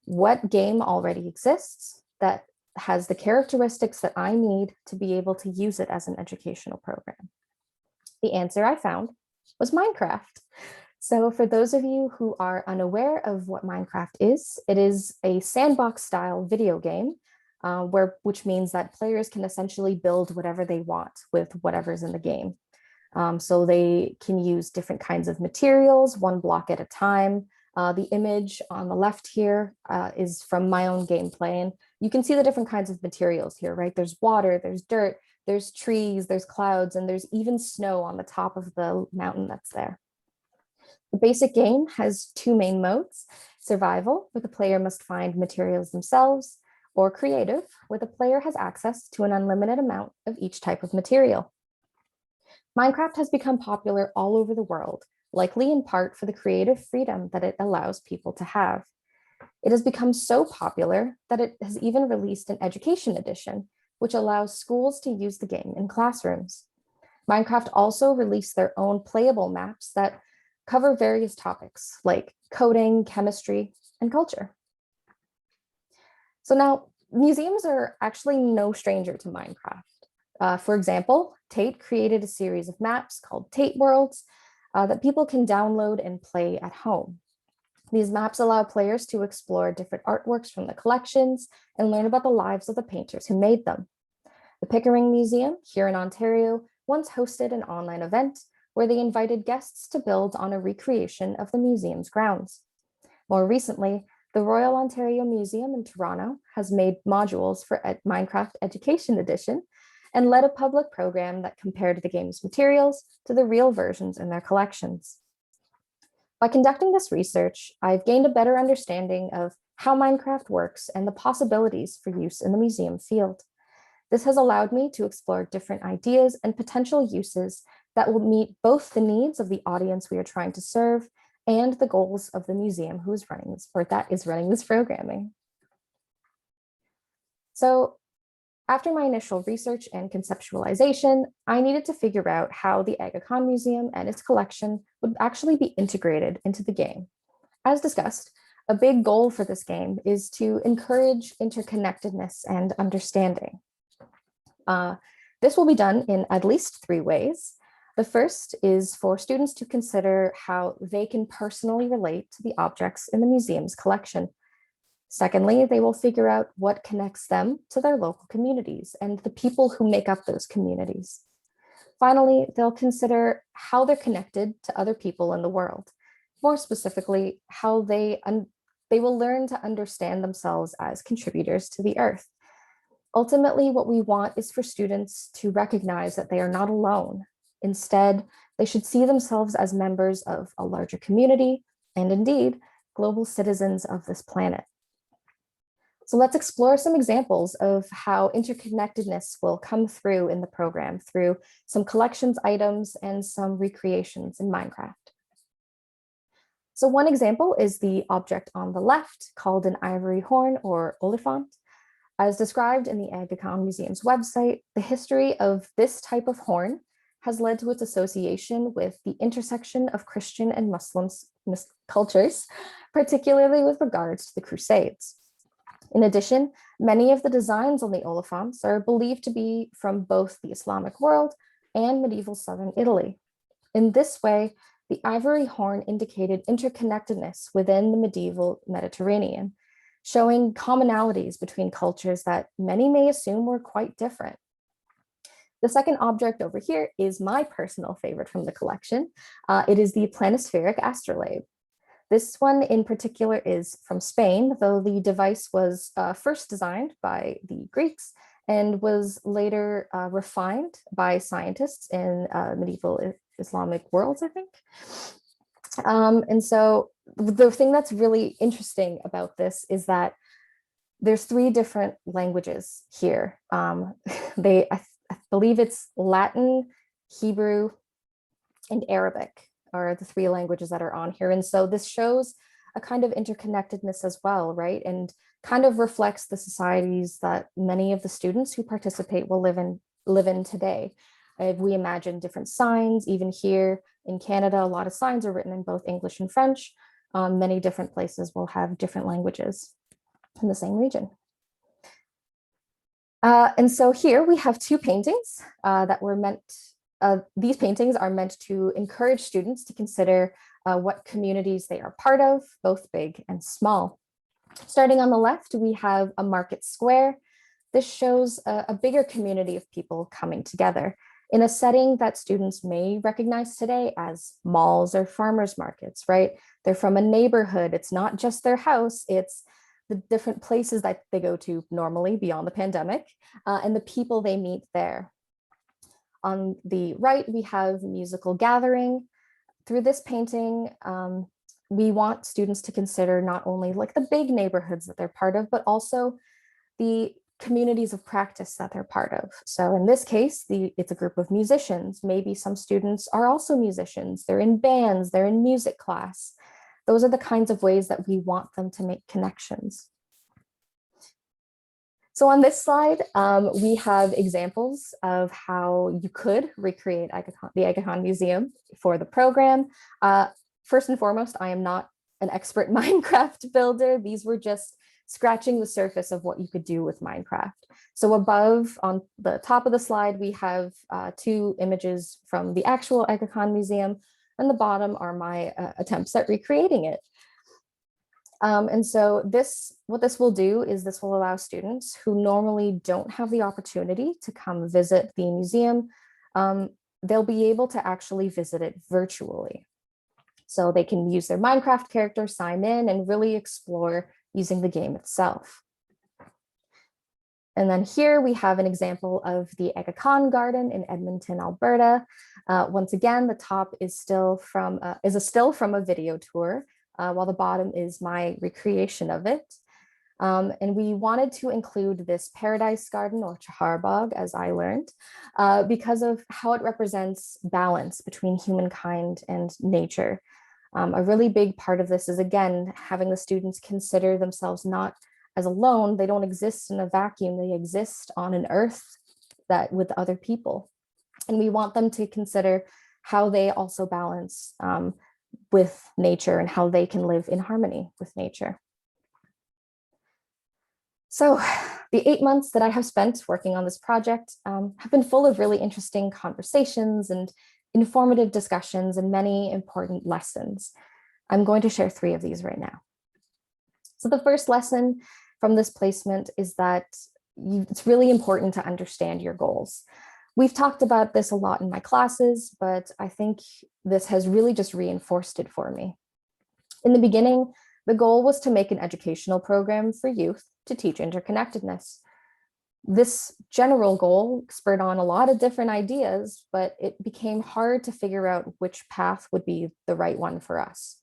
Speaker 5: what game already exists that has the characteristics that I need to be able to use it as an educational program? The answer I found was Minecraft. So for those of you who are unaware of what Minecraft is, it is a sandbox style video game, which means that players can essentially build whatever they want with whatever's in the game. So they can use different kinds of materials, one block at a time. The image on the left here is from my own gameplay. And you can see the different kinds of materials here, right? There's water, there's dirt, there's trees, there's clouds, and there's even snow on the top of the mountain that's there. The basic game has two main modes: survival, where the player must find materials themselves, or creative, where the player has access to an unlimited amount of each type of material. Minecraft has become popular all over the world, likely in part for the creative freedom that it allows people to have. It has become so popular that it has even released an education edition, which allows schools to use the game in classrooms. Minecraft also released their own playable maps that cover various topics like coding, chemistry, and culture. So now, museums are actually no stranger to Minecraft. For example, Tate created a series of maps called Tate Worlds that people can download and play at home. These maps allow players to explore different artworks from the collections and learn about the lives of the painters who made them. The Pickering Museum here in Ontario once hosted an online event where they invited guests to build on a recreation of the museum's grounds. More recently, the Royal Ontario Museum in Toronto has made modules for Minecraft Education Edition and led a public program that compared the game's materials to the real versions in their collections. By conducting this research, I've gained a better understanding of how Minecraft works and the possibilities for use in the museum field. This has allowed me to explore different ideas and potential uses that will meet both the needs of the audience we are trying to serve and the goals of the museum who is running this, or that is running this programming. So after my initial research and conceptualization, I needed to figure out how the Aga Khan Museum and its collection would actually be integrated into the game. As discussed, a big goal for this game is to encourage interconnectedness and understanding. This will be done in at least 3 ways. The first is for students to consider how they can personally relate to the objects in the museum's collection. Secondly, they will figure out what connects them to their local communities and the people who make up those communities. Finally, they'll consider how they're connected to other people in the world. More specifically, how they will learn to understand themselves as contributors to the earth. Ultimately, what we want is for students to recognize that they are not alone. Instead, they should see themselves as members of a larger community and indeed global citizens of this planet. So let's explore some examples of how interconnectedness will come through in the program through some collections items and some recreations in Minecraft. So one example is the object on the left called an ivory horn or oliphant. As described in the Aga Khan Museum's website, the history of this type of horn has led to its association with the intersection of Christian and Muslim cultures, particularly with regards to the Crusades. In addition, many of the designs on the oliphants are believed to be from both the Islamic world and medieval southern Italy. In this way, the ivory horn indicated interconnectedness within the medieval Mediterranean, showing commonalities between cultures that many may assume were quite different. The second object over here is my personal favorite from the collection. It is the planispheric astrolabe. This one in particular is from Spain, though the device was first designed by the Greeks and was later refined by scientists in medieval Islamic worlds, I think. And so the thing that's really interesting about this is that there's 3 different languages here. I believe it's Latin, Hebrew, and Arabic are the 3 languages that are on here. And so this shows a kind of interconnectedness as well, right? And kind of reflects the societies that many of the students who participate will live in today. If we imagine different signs, even here in Canada, a lot of signs are written in both English and French. Many different places will have different languages in the same region. And so here we have 2 paintings that were meant, these paintings are meant to encourage students to consider what communities they are part of, both big and small. Starting on the left, we have a market square. This shows a bigger community of people coming together in a setting that students may recognize today as malls or farmers markets, right? They're from a neighborhood. It's not just their house, it's the different places that they go to normally beyond the pandemic, and the people they meet there. On the right, we have musical gathering. Through this painting, we want students to consider not only like the big neighborhoods that they're part of, but also the communities of practice that they're part of. So in this case, it's a group of musicians. Maybe some students are also musicians. They're in bands, they're in music class. Those are the kinds of ways that we want them to make connections. So on this slide, we have examples of how you could recreate the Aga Khan Museum for the program. First and foremost, I am not an expert Minecraft builder. These were just scratching the surface of what you could do with Minecraft. So above, on the top of the slide, we have 2 images from the actual Aga Khan Museum, and the bottom are my attempts at recreating it. And so what this will do is this will allow students who normally don't have the opportunity to come visit the museum, they'll be able to actually visit it virtually. So they can use their Minecraft character, sign in, and really explore using the game itself. And then here we have an example of the Aga Khan Garden in Edmonton, Alberta. Once again, the top is a still from a video tour, while the bottom is my recreation of it. And we wanted to include this paradise garden, or chaharbagh, as I learned, because of how it represents balance between humankind and nature. A really big part of this is, again, having the students consider themselves not as alone. They don't exist in a vacuum. They exist on an earth that with other people. And we want them to consider how they also balance with nature and how they can live in harmony with nature. So the 8 months that I have spent working on this project have been full of really interesting conversations and informative discussions and many important lessons. I'm going to share 3 of these right now. So the first lesson from this placement is that it's really important to understand your goals. We've talked about this a lot in my classes, but I think this has really just reinforced it for me. In the beginning, the goal was to make an educational program for youth to teach interconnectedness. This general goal spurred on a lot of different ideas, but it became hard to figure out which path would be the right one for us.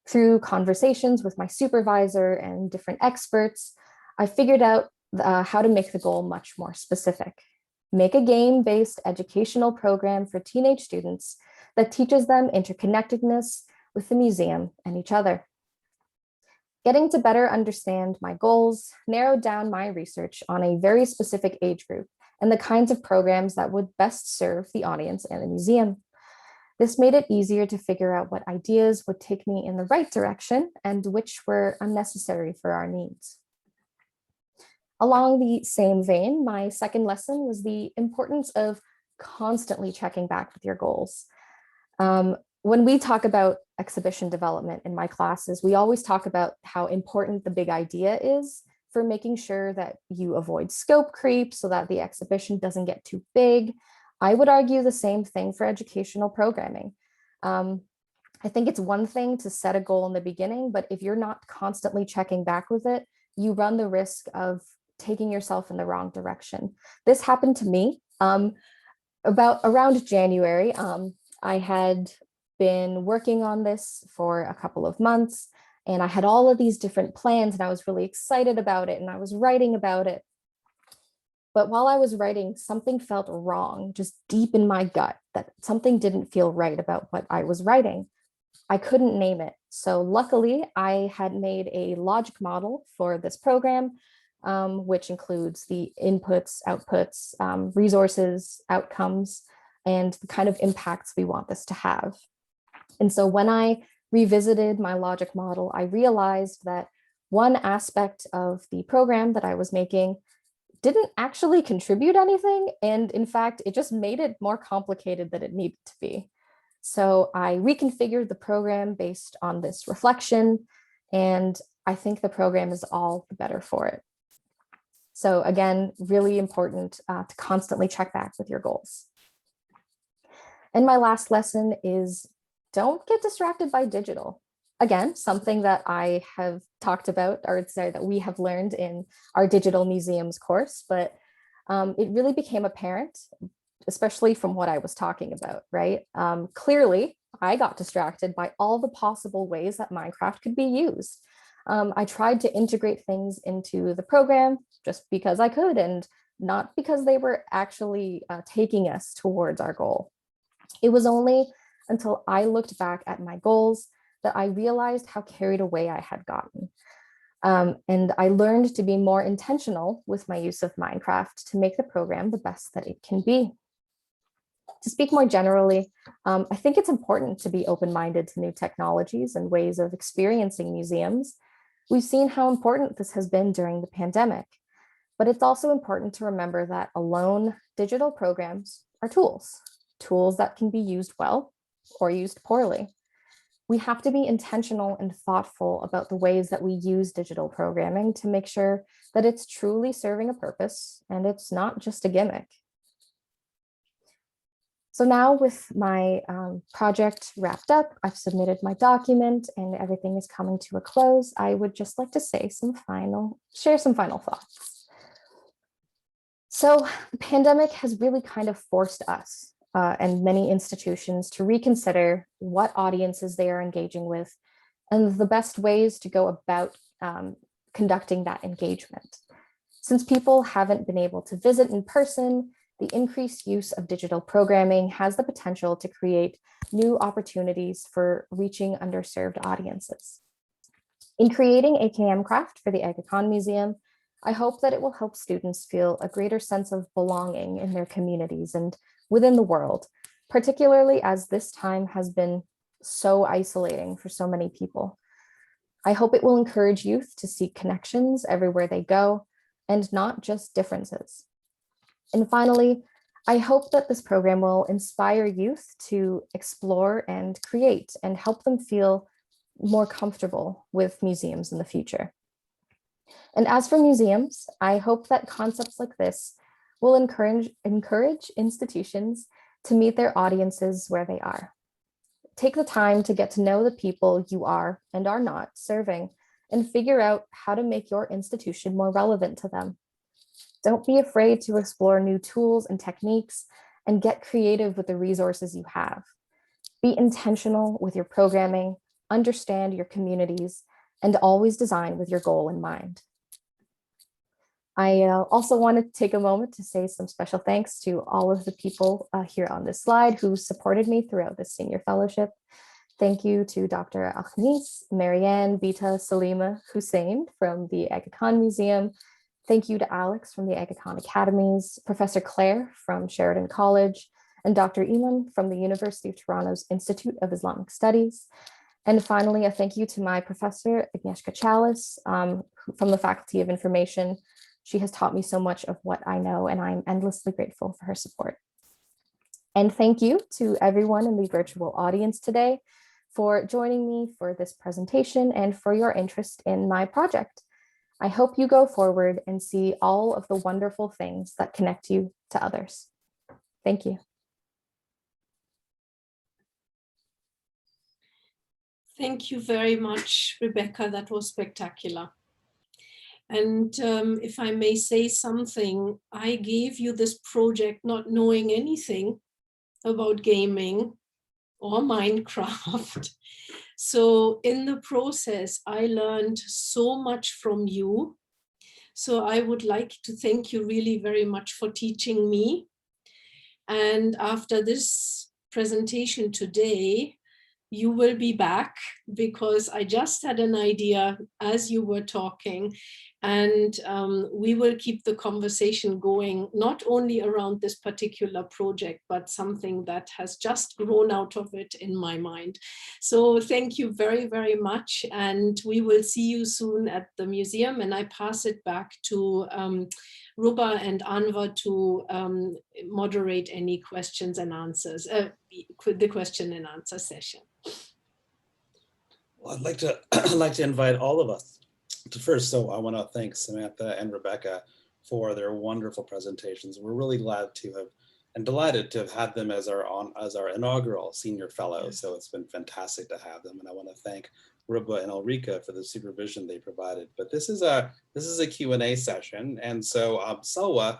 Speaker 5: Through conversations with my supervisor and different experts, I figured out how to make the goal much more specific. Make a game-based educational program for teenage students that teaches them interconnectedness with the museum and each other. Getting to better understand my goals narrowed down my research on a very specific age group and the kinds of programs that would best serve the audience and the museum. This made it easier to figure out what ideas would take me in the right direction and which were unnecessary for our needs. Along the same vein, my second lesson was the importance of constantly checking back with your goals. When we talk about exhibition development in my classes, we always talk about how important the big idea is for making sure that you avoid scope creep so that the exhibition doesn't get too big. I would argue the same thing for educational programming. I think it's one thing to set a goal in the beginning, but if you're not constantly checking back with it, you run the risk of taking yourself in the wrong direction. This happened to me around January. I had been working on this for a couple of months, and I had all of these different plans, and I was really excited about it, and I was writing about it. But while I was writing, something felt wrong, just deep in my gut, that something didn't feel right about what I was writing. I couldn't name it. So luckily, I had made a logic model for this program, which includes the inputs, outputs, resources, outcomes, and the kind of impacts we want this to have. And so when I revisited my logic model, I realized that one aspect of the program that I was making didn't actually contribute anything. And in fact, it just made it more complicated than it needed to be. So I reconfigured the program based on this reflection, and I think the program is all the better for it. So again, really important to constantly check back with your goals. And my last lesson is don't get distracted by digital. again, something that I have talked about, or sorry, that we have learned in our digital museums course, but it really became apparent, especially from what I was talking about, right? Clearly, I got distracted by all the possible ways that Minecraft could be used. I tried to integrate things into the program just because I could, and not because they were actually taking us towards our goal. It was only until I looked back at my goals that I realized how carried away I had gotten. And I learned to be more intentional with my use of Minecraft to make the program the best that it can be. To speak more generally, I think it's important to be open-minded to new technologies and ways of experiencing museums. We've seen how important this has been during the pandemic, but it's also important to remember that alone digital programs are tools that can be used well or used poorly. We have to be intentional and thoughtful about the ways that we use digital programming to make sure that it's truly serving a purpose and it's not just a gimmick. So now with my project wrapped up, I've submitted my document and everything is coming to a close. I would just like to share some final thoughts. So the pandemic has really kind of forced us and many institutions to reconsider what audiences they are engaging with and the best ways to go about conducting that engagement. Since people haven't been able to visit in person, the increased use of digital programming has the potential to create new opportunities for reaching underserved audiences. In creating AKM Craft for the Aga Khan Museum, I hope that it will help students feel a greater sense of belonging in their communities and within the world, particularly as this time has been so isolating for so many people. I hope it will encourage youth to seek connections everywhere they go and not just differences. And finally, I hope that this program will inspire youth to explore and create and help them feel more comfortable with museums in the future. And as for museums, I hope that concepts like this will encourage institutions to meet their audiences where they are. Take the time to get to know the people you are and are not serving and figure out how to make your institution more relevant to them. Don't be afraid to explore new tools and techniques and get creative with the resources you have. Be intentional with your programming, understand your communities, and always design with your goal in mind. I also want to take a moment to say some special thanks to all of the people here on this slide who supported me throughout this senior fellowship. Thank you to Dr. Al-Khamis, Marianne, Bita, Salima, Hussein from the Aga Khan Museum. Thank you to Alex from the Aga Khan Academies, Professor Claire from Sheridan College, and Dr. Eman from the University of Toronto's Institute of Islamic Studies. And finally, a thank you to my professor, Agnieszka Chalice, from the Faculty of Information. She has taught me so much of what I know, and I'm endlessly grateful for her support. And thank you to everyone in the virtual audience today for joining me for this presentation and for your interest in my project. I hope you go forward and see all of the wonderful things that connect you to others. Thank you.
Speaker 4: Thank you very much, Rebecca. That was spectacular. And if I may say something, I gave you this project not knowing anything about gaming or Minecraft. So in the process, I learned so much from you. So I would like to thank you really very much for teaching me. And after this presentation today, you will be back because I just had an idea as you were talking, and we will keep the conversation going, not only around this particular project, but something that has just grown out of it in my mind. So thank you very, very much. And we will see you soon at the museum. And I pass it back to Ruba and Anwar to moderate any questions and answers, the question and answer session.
Speaker 1: Well, I'd like to invite all of us to first. So I want to thank Samantha and Rebecca for their wonderful presentations. We're really glad to have and delighted to have had them as our inaugural senior fellows. So it's been fantastic to have them. And I want to thank Ruba and Ulrike for the supervision they provided. But this is a Q&A session, and so Salwa,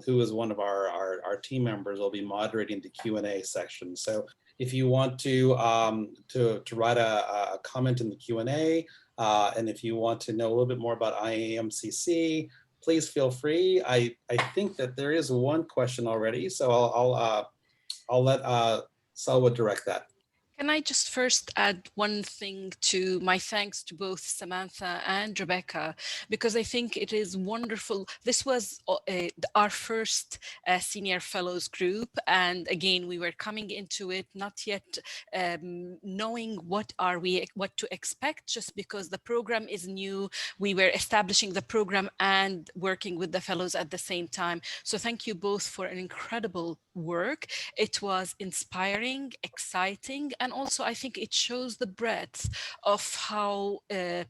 Speaker 1: who is one of our team members, will be moderating the Q&A section. So if you want to write a comment in the Q&A, and if you want to know a little bit more about IAMCC, please feel free. I think that there is one question already, so I'll let Salwa direct that.
Speaker 2: Can I just first add one thing to my thanks to both Samantha and Rebecca, because I think it is wonderful. This was our first senior fellows group. And again, we were coming into it, not yet knowing what to expect, just because the program is new. We were establishing the program and working with the fellows at the same time. So thank you both for an incredible work. It was inspiring, exciting, and also I think it shows the breadth of how the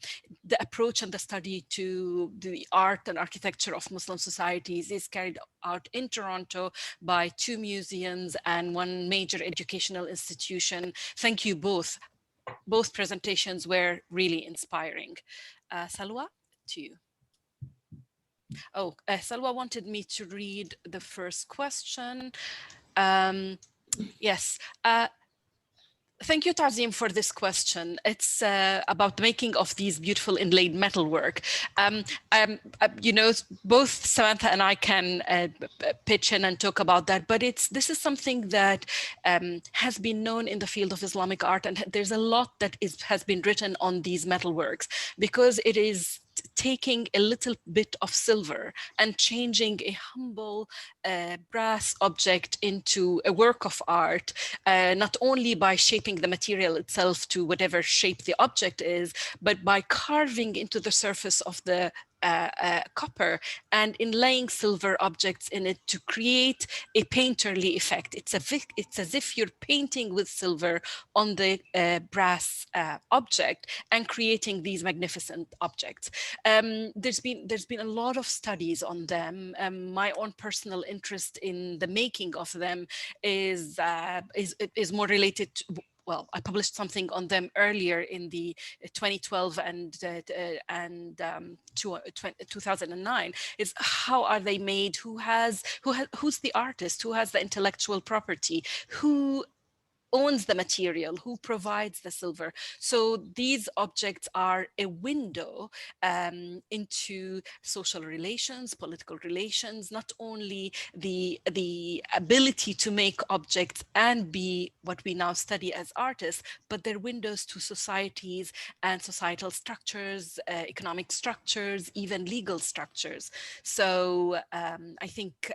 Speaker 2: approach and the study to the art and architecture of Muslim societies is carried out in Toronto by 2 museums and 1 major educational institution. Thank you both. Both presentations were really inspiring. Salwa, to you. Oh, Salwa wanted me to read the first question. Yes. Thank you, Tazim, for this question. It's about the making of these beautiful inlaid metalwork. You know, both Samantha and I can pitch in and talk about that, but this is something that has been known in the field of Islamic art, and there's a lot that has been written on these metalworks, because it is taking a little bit of silver and changing a humble brass object into a work of art, not only by shaping the material itself to whatever shape the object is, but by carving into the surface of the copper and inlaying silver objects in it to create a painterly effect. It's as if you're painting with silver on the brass object and creating these magnificent objects. There's been a lot of studies on them. My own personal interest in the making of them is more related to, well, I published something on them earlier in the 2012 and 2009. Is how are they made? Who's the artist? Who has the intellectual property? Who owns the material? Who provides the silver? So these objects are a window into social relations, political relations, not only the ability to make objects and be what we now study as artists, but they're windows to societies and societal structures, economic structures, even legal structures. So I think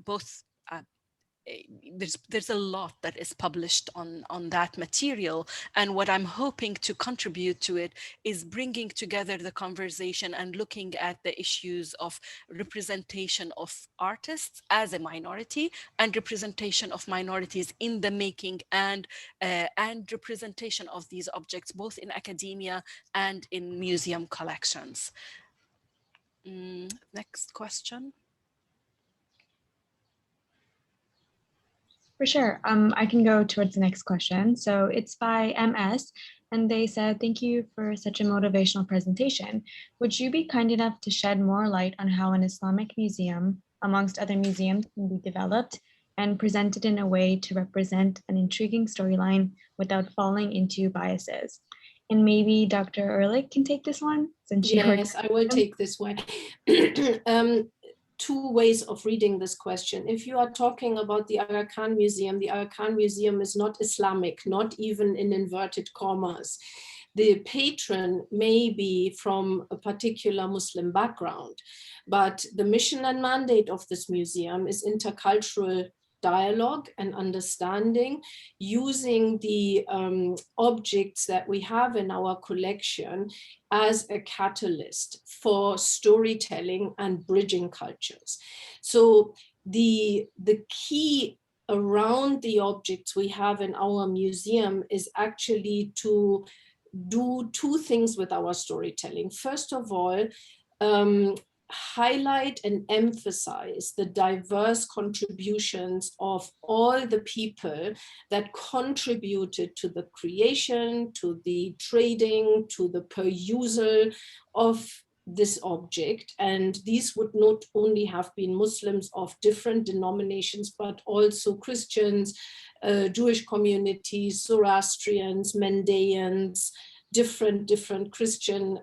Speaker 2: both there's a lot that is published on that material, and what I'm hoping to contribute to it is bringing together the conversation and looking at the issues of representation of artists as a minority and representation of minorities in the making and representation of these objects both in academia and in museum collections. Next question.
Speaker 6: For sure. I can go towards the next question. So it's by MS, and they said, thank you for such a motivational presentation. Would you be kind enough to shed more light on how an Islamic museum, amongst other museums, can be developed and presented in a way to represent an intriguing storyline without falling into biases? And maybe Dr. Ulrike can take this one, since
Speaker 4: yes, I will take this one. 2 ways of reading this question. If you are talking about the Aga Khan Museum is not Islamic, not even in inverted commas. The patron may be from a particular Muslim background, but the mission and mandate of this museum is intercultural dialogue and understanding, using the objects that we have in our collection as a catalyst for storytelling and bridging cultures. So the key around the objects we have in our museum is actually to do 2 things with our storytelling. First of all, highlight and emphasize the diverse contributions of all the people that contributed to the creation, to the trading, to the perusal of this object. And these would not only have been Muslims of different denominations, but also Christians, Jewish communities, Zoroastrians, Mandaeans, different Christian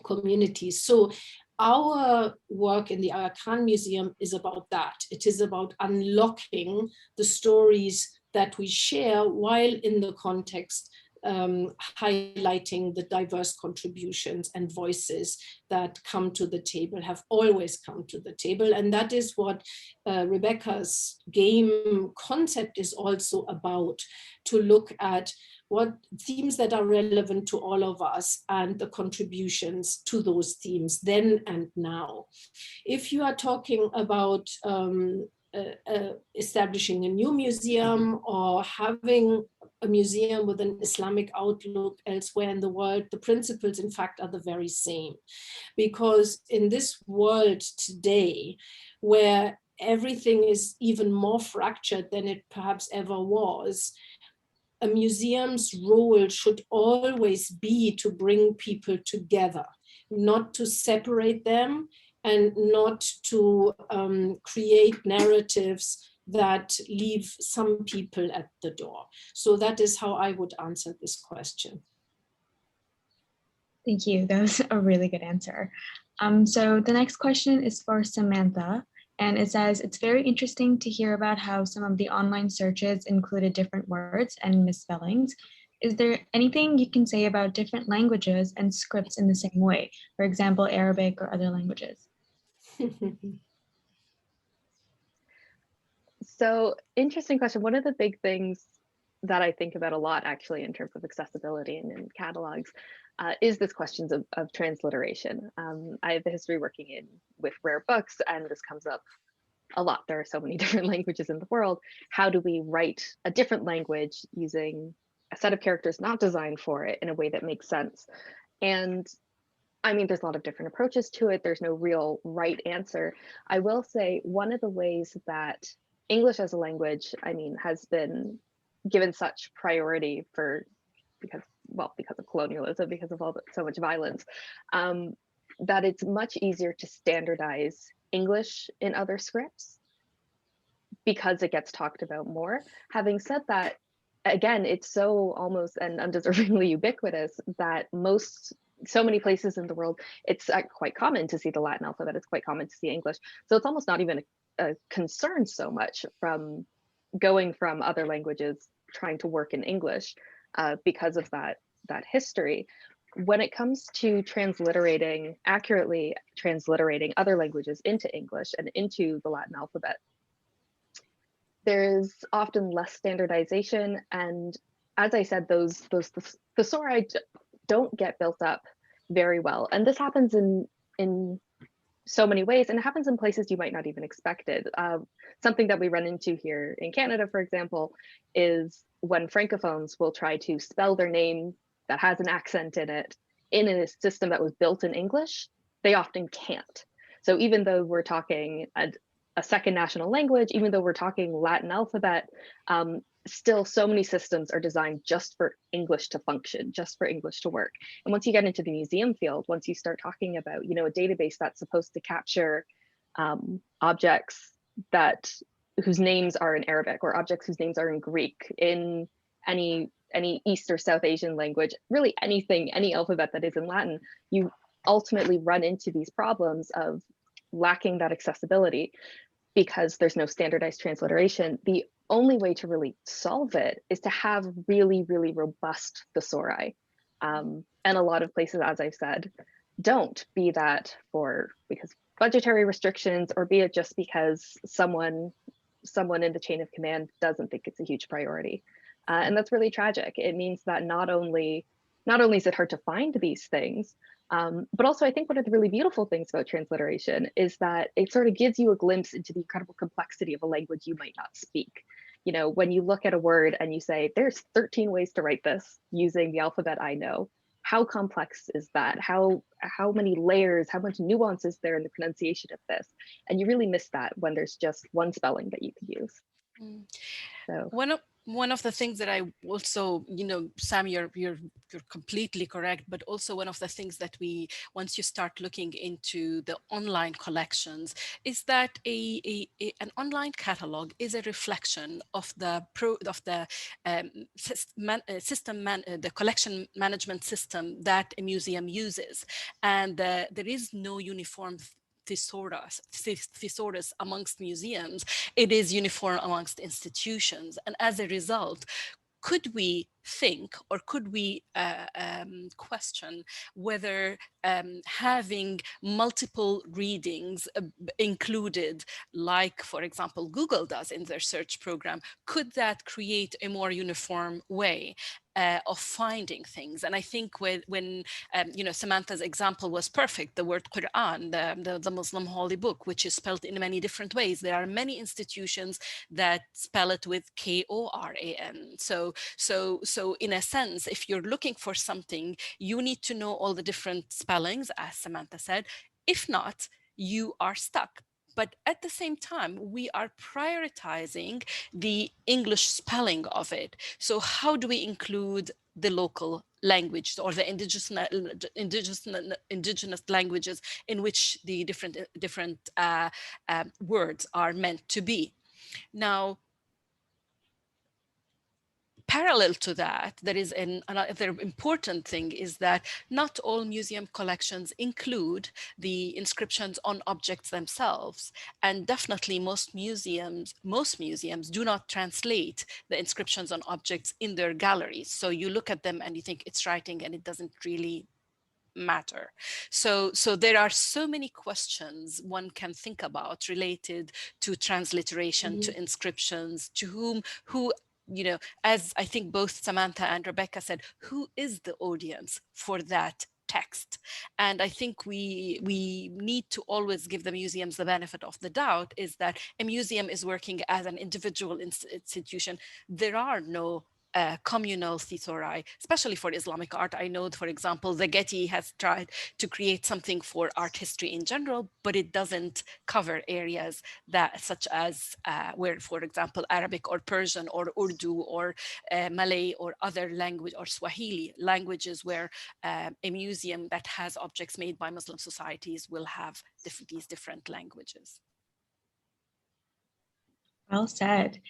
Speaker 4: communities. So our work in the Aga Khan Museum is about that. It is about unlocking the stories that we share while in the context highlighting the diverse contributions and voices that come to the table, have always come to the table. And that is what Rebecca's game concept is also about, to look at what themes that are relevant to all of us and the contributions to those themes then and now. If you are talking about establishing a new museum or having a museum with an Islamic outlook elsewhere in the world, the principles in fact are the very same. Because in this world today, where everything is even more fractured than it perhaps ever was, a museum's role should always be to bring people together, not to separate them, and not to create narratives that leave some people at the door. So that is how I would answer this question.
Speaker 6: Thank you. That was a really good answer. So the next question is for Samantha. And it says, it's very interesting to hear about how some of the online searches included different words and misspellings. Is there anything you can say about different languages and scripts in the same way? For example, Arabic or other languages?
Speaker 3: So interesting question. One of the big things that I think about a lot actually in terms of accessibility and in catalogs is this questions of transliteration. I have a history working with rare books, and this comes up a lot. There are so many different languages in the world. How do we write a different language using a set of characters not designed for it in a way that makes sense? And I mean, there's a lot of different approaches to it. There's no real right answer. I will say one of the ways that English as a language, I mean, has been given such priority because of colonialism, because of so much violence, that it's much easier to standardize English in other scripts because it gets talked about more. Having said that, again, it's so almost and undeservingly ubiquitous that so many places in the world, it's quite common to see the Latin alphabet, it's quite common to see English. So it's almost not even a concern so much from going from other languages trying to work in English because of that history. When it comes to accurately transliterating other languages into English and into the Latin alphabet, there's often less standardization. And as I said, those thesauri don't get built up very well. And this happens in so many ways, and it happens in places you might not even expect it. Something that we run into here in Canada, for example, is when francophones will try to spell their name that has an accent in it in a system that was built in English, they often can't. So even though we're talking a second national language, even though we're talking Latin alphabet, still so many systems are designed just for English to function, just for English to work. And once you get into the museum field, once you start talking about, a database that's supposed to capture objects whose names are in Arabic, or objects whose names are in Greek, in any East or South Asian language, really anything, any alphabet that is in Latin, you ultimately run into these problems of lacking that accessibility because there's no standardized transliteration. The only way to really solve it is to have really, really robust thesauri. And a lot of places, as I've said, don't, be that because budgetary restrictions, or be it just because someone in the chain of command doesn't think it's a huge priority. And that's really tragic. It means that not only is it hard to find these things, but also I think one of the really beautiful things about transliteration is that it sort of gives you a glimpse into the incredible complexity of a language you might not speak. When you look at a word and you say, there's 13 ways to write this using the alphabet I know, how complex is that? How many layers, how much nuance is there in the pronunciation of this? And you really miss that when there's just one spelling that you could use. So
Speaker 2: one of the things that I also, Sam, you're completely correct, but also one of the things that once you start looking into the online collections, is that an online catalog is a reflection of the the collection management system that a museum uses, and there is no uniform thesaurus amongst museums. It is uniform amongst institutions. And as a result, could we think, or could we question whether having multiple readings included, like, for example, Google does in their search program, could that create a more uniform way of finding things? And I think when Samantha's example was perfect, the word Quran, the Muslim holy book, which is spelled in many different ways. There are many institutions that spell it with Koran. So in a sense, if you're looking for something, you need to know all the different spellings, as Samantha said. If not, you are stuck. But at the same time, we are prioritizing the English spelling of it. So how do we include the local language, or the indigenous languages in which the different words are meant to be? Now, parallel to that, there is another important thing, is that not all museum collections include the inscriptions on objects themselves. And definitely most museums do not translate the inscriptions on objects in their galleries. So you look at them and you think it's writing, and it doesn't really matter. So there are so many questions one can think about related to transliteration, to inscriptions, to who, as I think both Samantha and Rebecca said, who is the audience for that text? And I think we need to always give the museums the benefit of the doubt, is that a museum is working as an individual institution. There are no communal thesauri, especially for Islamic art. I know, for example, the Getty has tried to create something for art history in general, but it doesn't cover areas that, such as where, for example, Arabic or Persian or Urdu or Malay or other language, or Swahili languages, where a museum that has objects made by Muslim societies will have these different languages.
Speaker 6: Well said.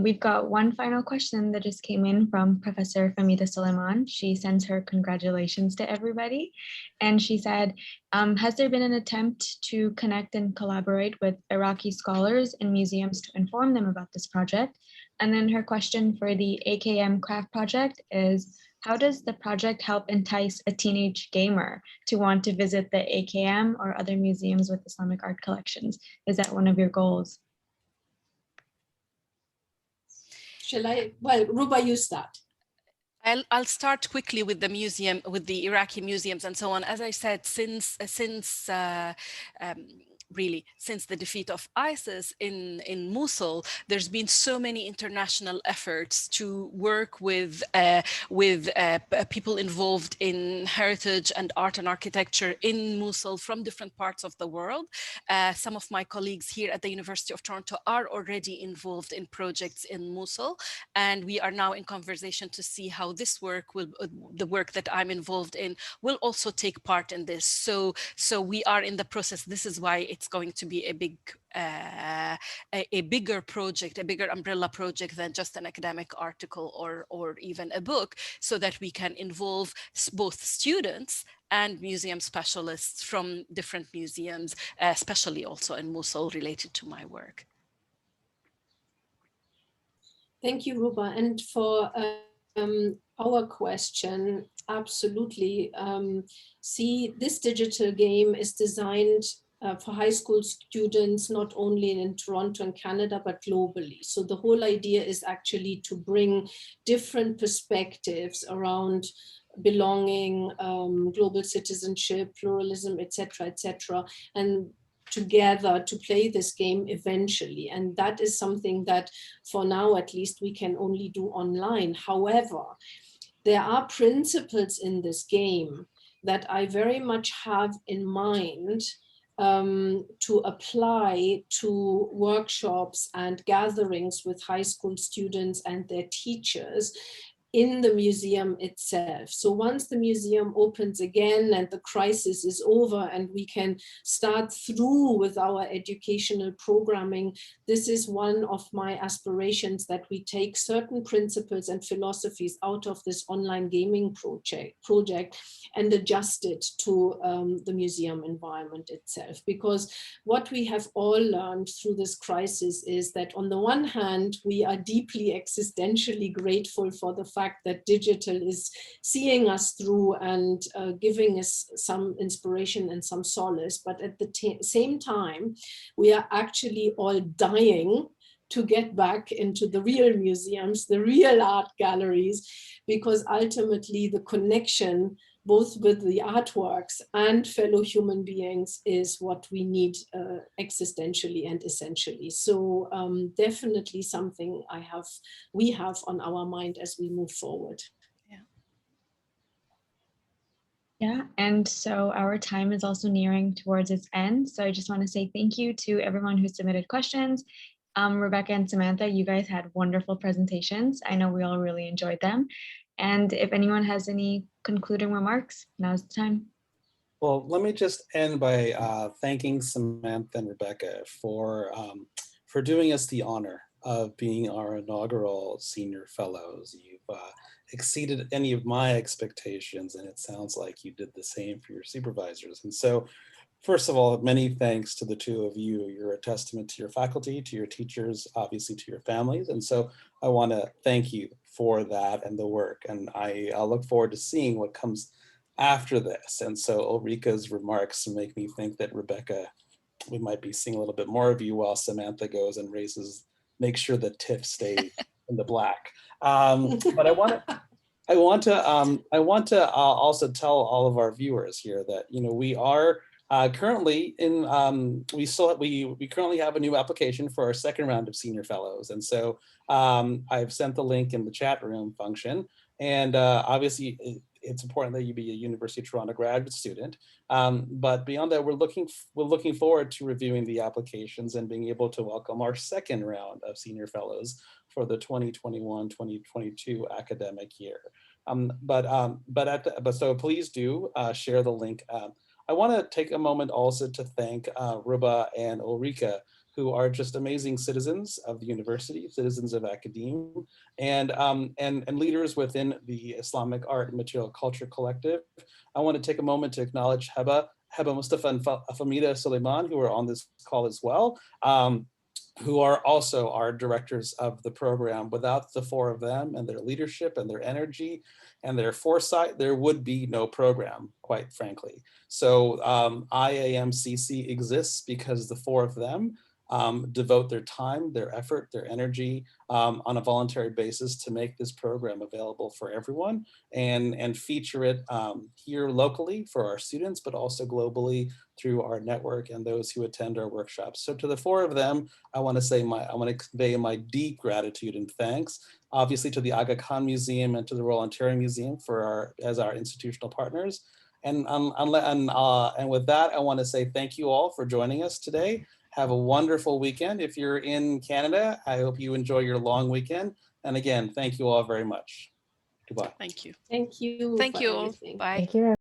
Speaker 6: We've got one final question that just came in from Professor Famida Suleiman. She sends her congratulations to everybody. And she said, has there been an attempt to connect and collaborate with Iraqi scholars and museums to inform them about this project? And then her question for the AKM Craft project is, how does the project help entice a teenage gamer to want to visit the AKM or other museums with Islamic art collections? Is that one of your goals?
Speaker 4: Shall I? Well, Ruba, you start.
Speaker 2: I'll start quickly with the museum, with the Iraqi museums and so on. As I said, since the defeat of ISIS in Mosul, there's been so many international efforts to work with people involved in heritage and art and architecture in Mosul from different parts of the world. Some of my colleagues here at the University of Toronto are already involved in projects in Mosul, and we are now in conversation to see how this work will, the work that I'm involved in, will also take part in this. So we are in the process. This is why it's going to be a bigger project, a bigger umbrella project than just an academic article or even a book, so that we can involve both students and museum specialists from different museums, especially also in Mosul, related to my work.
Speaker 4: Thank you, Ruba. And for our question, absolutely. See, this digital game is designed for high school students, not only in Toronto and Canada, but globally. So the whole idea is actually to bring different perspectives around belonging, global citizenship, pluralism, etc., and together to play this game eventually. And that is something that for now, at least, we can only do online. However, there are principles in this game that I very much have in mind to apply to workshops and gatherings with high school students and their teachers in the museum itself. So once the museum opens again and the crisis is over and we can start through with our educational programming, this is one of my aspirations, that we take certain principles and philosophies out of this online gaming project and adjust it to the museum environment itself. Because what we have all learned through this crisis is that on the one hand, we are deeply existentially grateful for the fact that digital is seeing us through and giving us some inspiration and some solace. But at the same time, we are actually all dying to get back into the real museums, the real art galleries, because ultimately the connection both with the artworks and fellow human beings is what we need existentially and essentially. So definitely something we have on our mind as we move forward.
Speaker 6: Yeah, and so our time is also nearing towards its end. So I just want to say thank you to everyone who submitted questions. Rebecca and Samantha, you guys had wonderful presentations. I know we all really enjoyed them. And if anyone has any concluding remarks, now's the time.
Speaker 1: Well, let me just end by thanking Samantha and Rebecca for doing us the honor of being our inaugural senior fellows. You've exceeded any of my expectations, and it sounds like you did the same for your supervisors. And so, first of all, many thanks to the two of you. You're a testament to your faculty, to your teachers, obviously to your families. And so I want to thank you for that and the work. And I'll look forward to seeing what comes after this. And so Ulrike's remarks make me think that, Rebecca, we might be seeing a little bit more of you while Samantha goes and makes sure that TIFF stay in the black. But I want to also tell all of our viewers here that, you know, we are currently in, we currently have a new application for our second round of senior fellows. And so I've sent the link in the chat room function. And obviously it's important that you be a University of Toronto graduate student. But beyond that, we're looking forward to reviewing the applications and being able to welcome our second round of senior fellows for the 2021-2022 academic year. So please do share the link. I want to take a moment also to thank Ruba and Ulrike, who are just amazing citizens of the university, citizens of academia, and leaders within the Islamic Art and Material Culture Collective. I want to take a moment to acknowledge Heba Mustafa and Famida Suleiman, who are on this call as well, who are also our directors of the program. Without the four of them and their leadership and their energy and their foresight, there would be no program, quite frankly. So IAMCC exists because the four of them devote their time, their effort, their energy on a voluntary basis to make this program available for everyone and feature it here locally for our students, but also globally through our network and those who attend our workshops. So to the four of them, I want to convey my deep gratitude and thanks, obviously to the Aga Khan Museum and to the Royal Ontario Museum as our institutional partners. And with that, I want to say thank you all for joining us today. Have a wonderful weekend. If you're in Canada, I hope you enjoy your long weekend. And again, thank you all very much. Goodbye.
Speaker 2: Thank you.
Speaker 4: Thank you.
Speaker 2: Thank you all.
Speaker 4: Everything.
Speaker 2: Bye.
Speaker 5: Thank you.